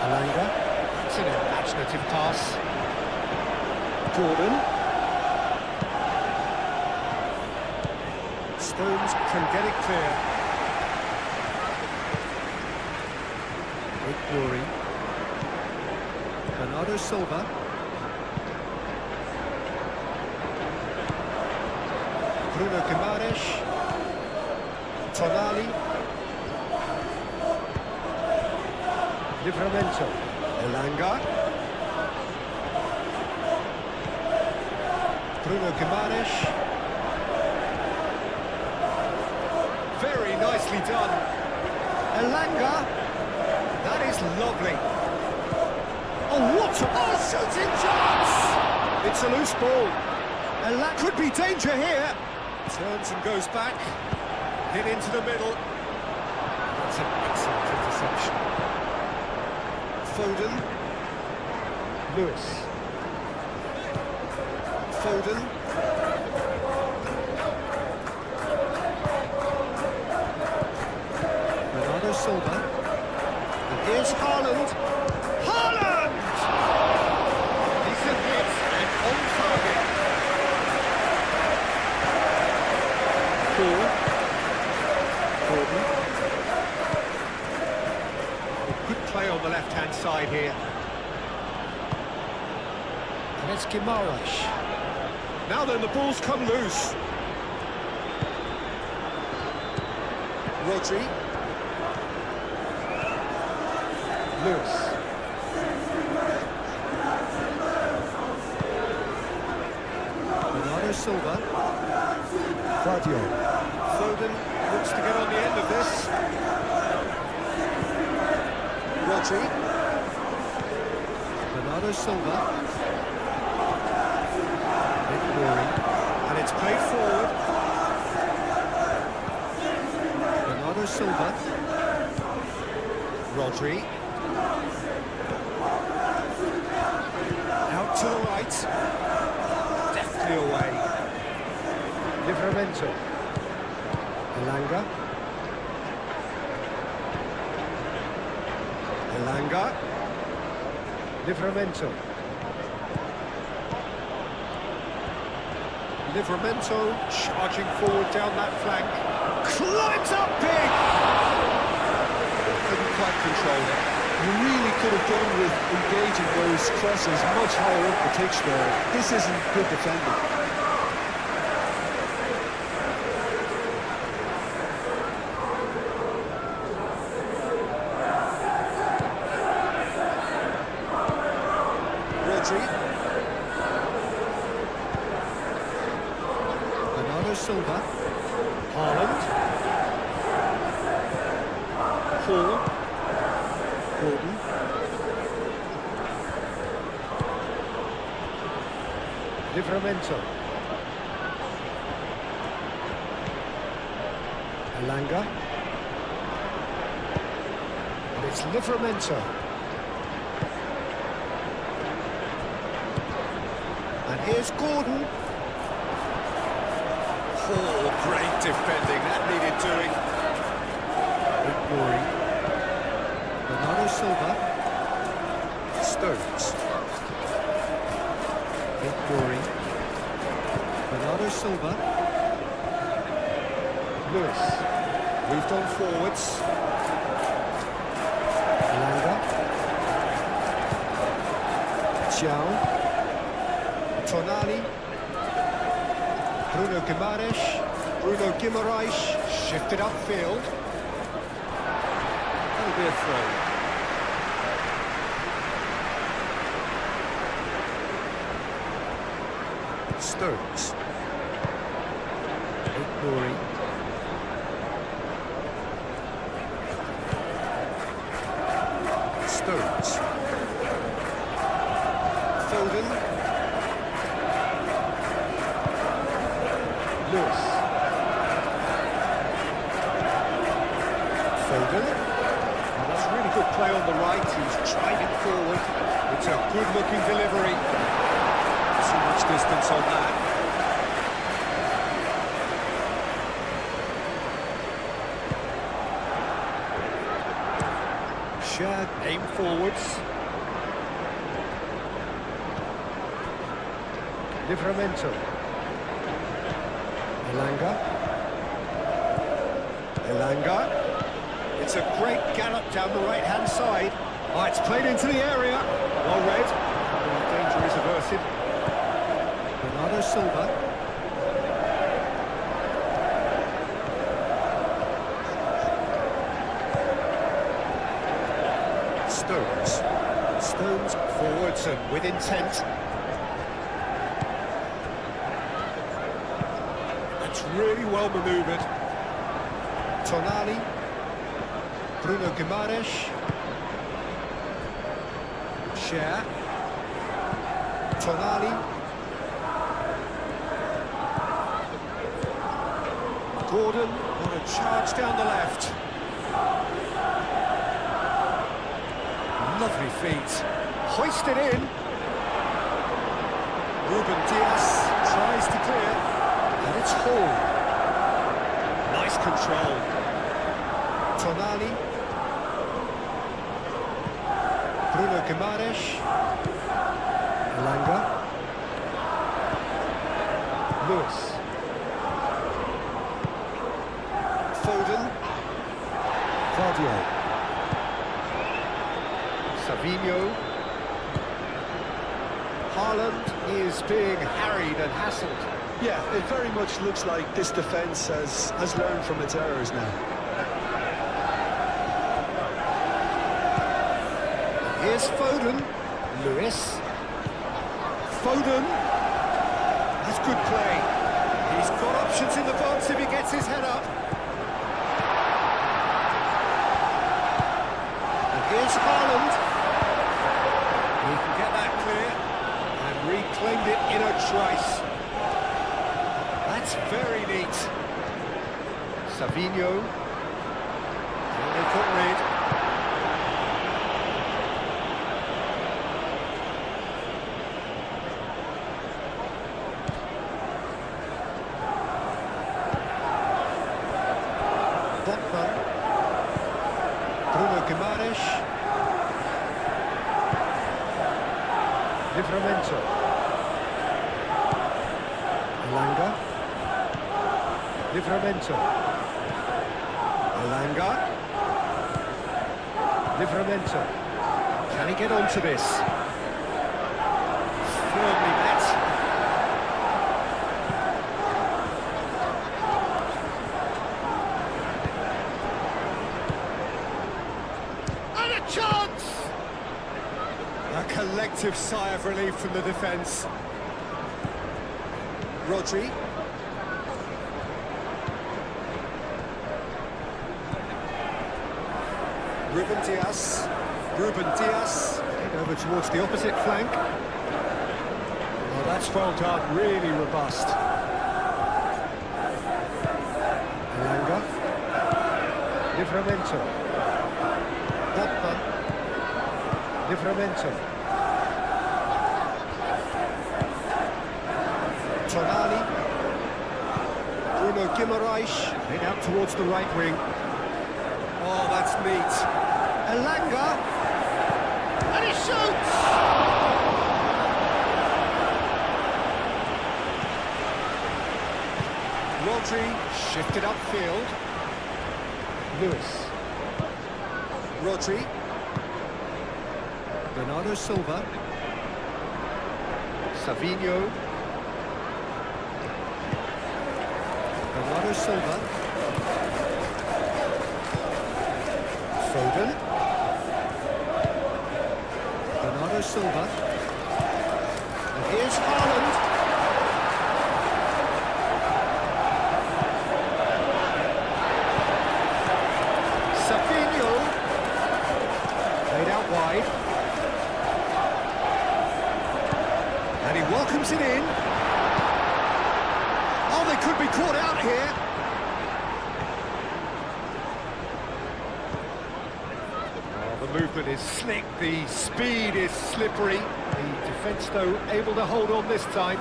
Alanga. It's an imaginative pass. Jordan. Stones can get it clear. Nuri. Bernardo Silva. Bruno Guimaraes. Tonali. Livramento. Elanga. Bruno Guimaraes. Very nicely done. Elanga. That is lovely. Oh, what a shooting chance! It's a loose ball. Elanga could be danger here. Turns and goes back. Hit into the middle. That's an excellent interception. Foden. Lewis. Foden. Bernardo Silva. And here's Haaland. Haaland! Decent hit and on target. Gordon. Good play on the left-hand side here. And it's Guimaraes. Now then, the ball's come loose. Rodri. Lewis. Bernardo Silva. Claudio. Foden looks to get on the end of this. Rodri. Bernardo Silva. And it's played forward. Bernardo Silva. Rodri. Out to the right. Deftly away. Livramento. Elanga. Elanga. Livramento. Livramento charging forward down that flank. Climbs up big! Couldn't quite control it. You really could have done with engaging those crosses much higher up the pitch there. This isn't good defending. Bernardo Silva. Haaland. Hall. Gordon. Livramento. Elanga. And it's Livramento. And here's Gordon. Oh, great defending. That needed doing. Ignoring. Bernardo Silva. Stones. Ignoring. Bernardo Silva. Lewis. Moved on forwards. Elanga. Xiao. Tonali. Bruno Guimaraes shifted upfield. That'll be a throw. Stones. Ignoring. Stones. Foden. Lewis. Foden. Well, that's really good play on the right. He's tried it forward. It's a good-looking delivery. Too much distance on that. Shad, aim forwards. Livramento. Elanga. Elanga. It's a great gallop down the right-hand side. Oh, it's played into the area. Well read. The danger is averted. Bernardo Silva. Stones. Stones forwards and with intent. That's really well manoeuvred. Tonali. Bruno Guimaraes. Share. Tonali. Gordon on a charge down the left. Lovely feet. Hoisted in. Ruben Dias tries to clear. And it's Hall. Nice control. Tonali. Bruno Guimaraes. Elanga. Lewis. Foden. Vardio. Savinho. Haaland is being harried and hassled. Yeah, it very much looks like this defence has learned from its errors now. Here's Foden. Lewis. Foden. That's good play. He's got options in the box if he gets his head up. And here's Haaland. He can get that clear and reclaimed it in a trice. That's very neat. Savinho. And they got rid. Livramento. Elanga. Livramento. Elanga. Livramento. Can he get onto this? Firmly met. And a chance! A collective sigh of relief from the defence. Rodri. Ruben Diaz. Ruben Diaz. Over towards the opposite flank. Oh, that's well done, really robust. Elanga. Livramento. Botman. Livramento. Tonali. Bruno Guimaraes. Head out towards the right wing. Oh, that's neat. Elanga. And he shoots! Rodri shifted upfield. Lewis. Rodri. Bernardo Silva. Savinho. Bernardo Silva. Foden. Bernardo Silva. And here's Haaland. Savinho. Played out wide. And he welcomes it in. Oh, they could be caught out here. The movement is slick, the speed is slippery. The defence, though, able to hold on this time.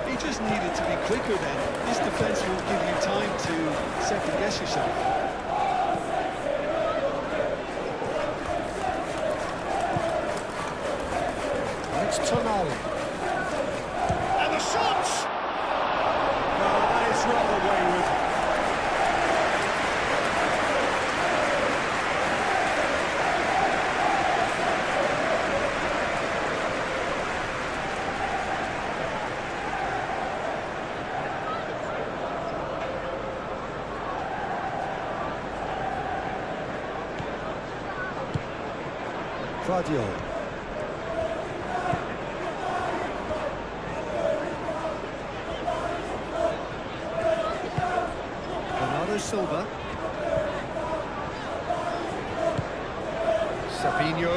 He just needed to be quicker then. This defence won't give you time to second-guess yourself. It's Tonali. And the shot! Oh, that is rather wayward. Guardiola. Bernardo Silva. Savinho.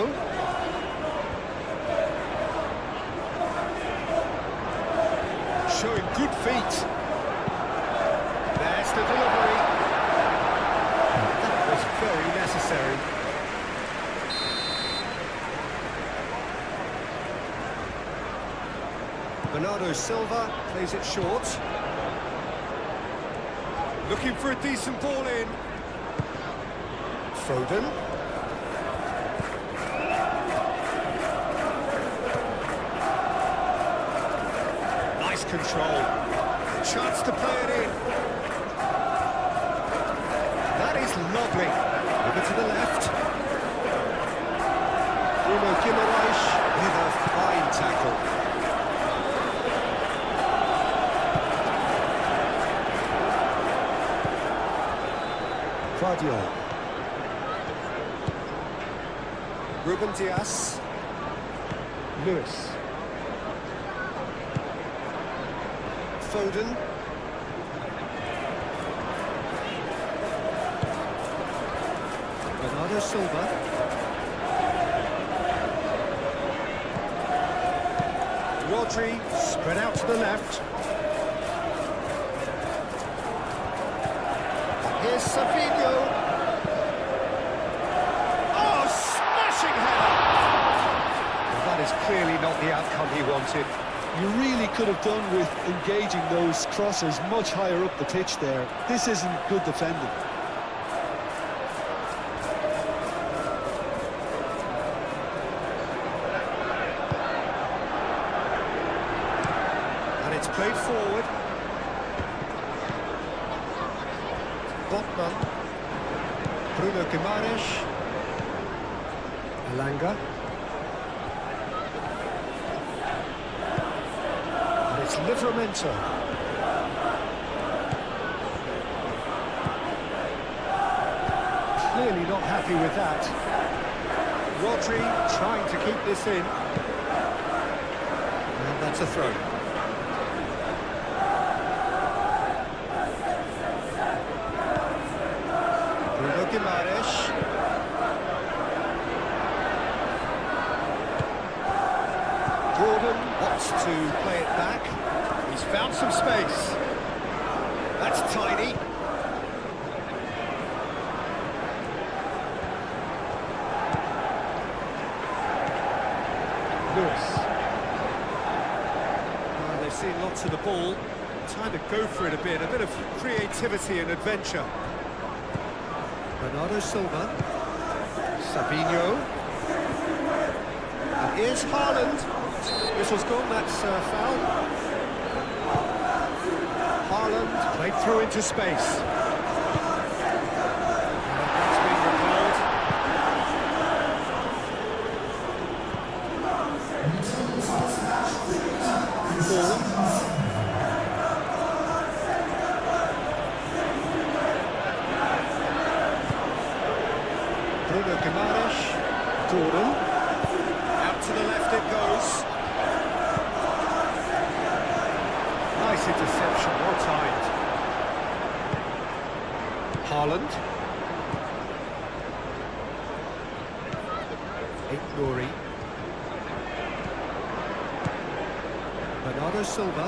Showing good feet. There's the delivery. That was very necessary. Bernardo Silva plays it short. Looking for a decent ball in. Foden. Nice control. Chance to play it in. That is lovely. Over to the left. Bruno Guimaraes with a fine tackle. Guardiola. Ruben Diaz. Lewis. Foden. Bernardo Silva. Rodri spread out to the left. Here's Savinho. Oh, smashing header! Well, that is clearly not the outcome he wanted. You really could have done with engaging those crossers much higher up the pitch there. This isn't good defending. Botman. Bruno Guimaraes. Elanga. And it's Livramento. Clearly not happy with that. Rodri trying to keep this in. And that's a throw. Bruno Guimaraes. Gordon wants to play it back. He's found some space. That's tidy. Lewis. Well, they've seen lots of the ball. Time to go for it a bit of creativity and adventure. Bernardo Silva. Savinho. And here's Haaland. Whistle's gone, that's foul. Haaland played through into space. That's been recalled. Bruno Guimaraes. Gordon. Out to the left it goes. Nice interception, well timed. Haaland. Nouri. Bernardo Silva.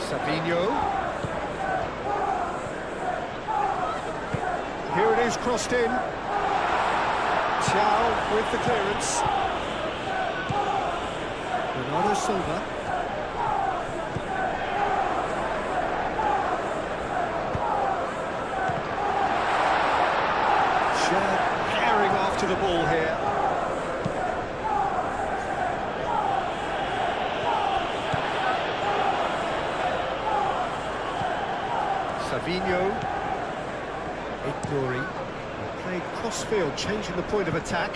Savinho. Here it is, crossed in. Thiaw with the clearance. Bernardo Silva. Shad herring after the ball here. Savinho. Nouri. Played cross-field, changing the point of attack.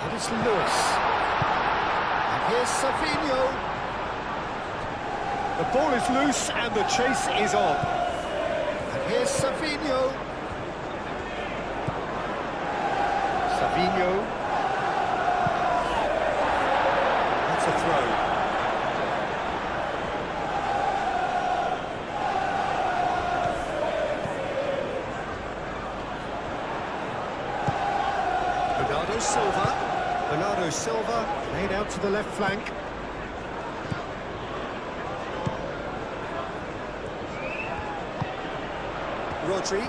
And it's Lewis. And here's Savinho. The ball is loose and the chase is on. And here's Savinho. Savinho. That's a throw. Bernardo Silva laid out to the left flank. Rodri.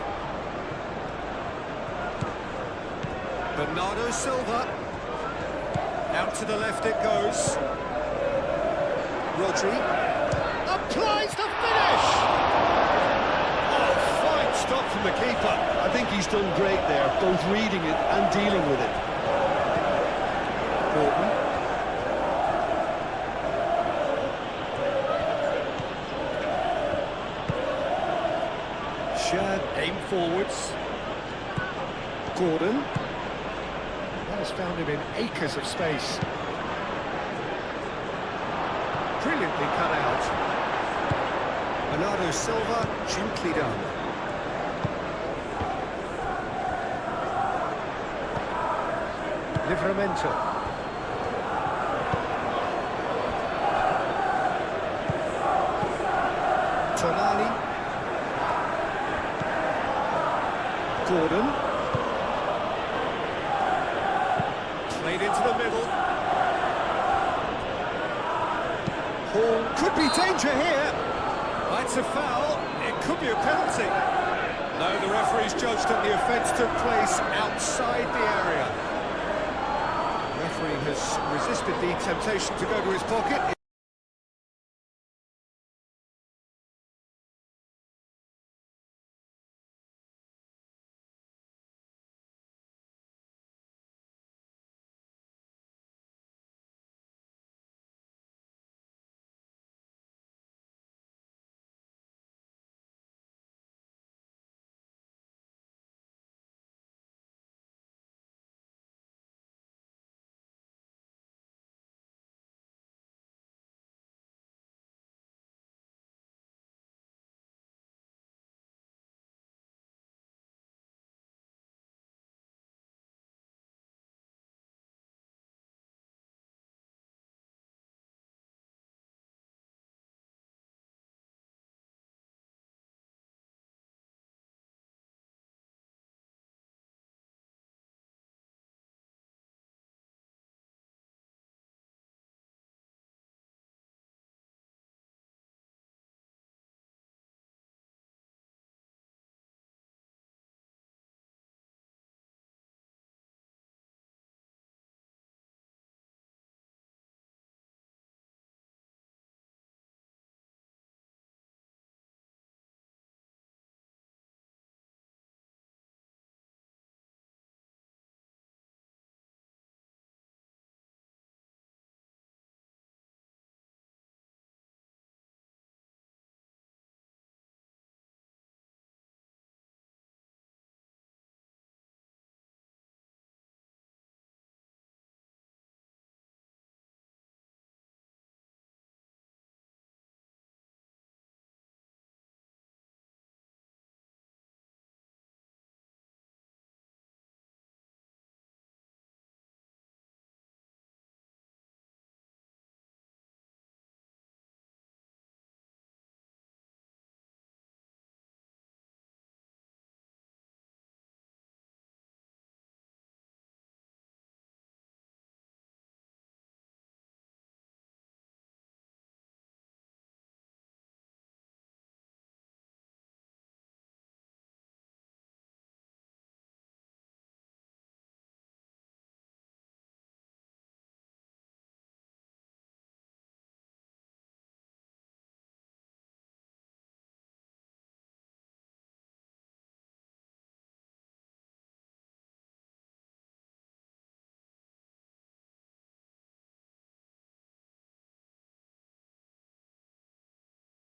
Bernardo Silva. Out to the left it goes. Rodri. Applies the finish! Oh, fine stop from the keeper. I think he's done great there, both reading it and dealing with it. Gordon. Shad aim forwards. Gordon. That has found him in acres of space. Brilliantly cut out. Bernardo Silva, gently done. Livramento. Tonali. Gordon. Played into the middle. Hall could be danger here. That's a foul. It could be a penalty. No, the referee's judged that the offence took place outside the area. The referee has resisted the temptation to go to his pocket.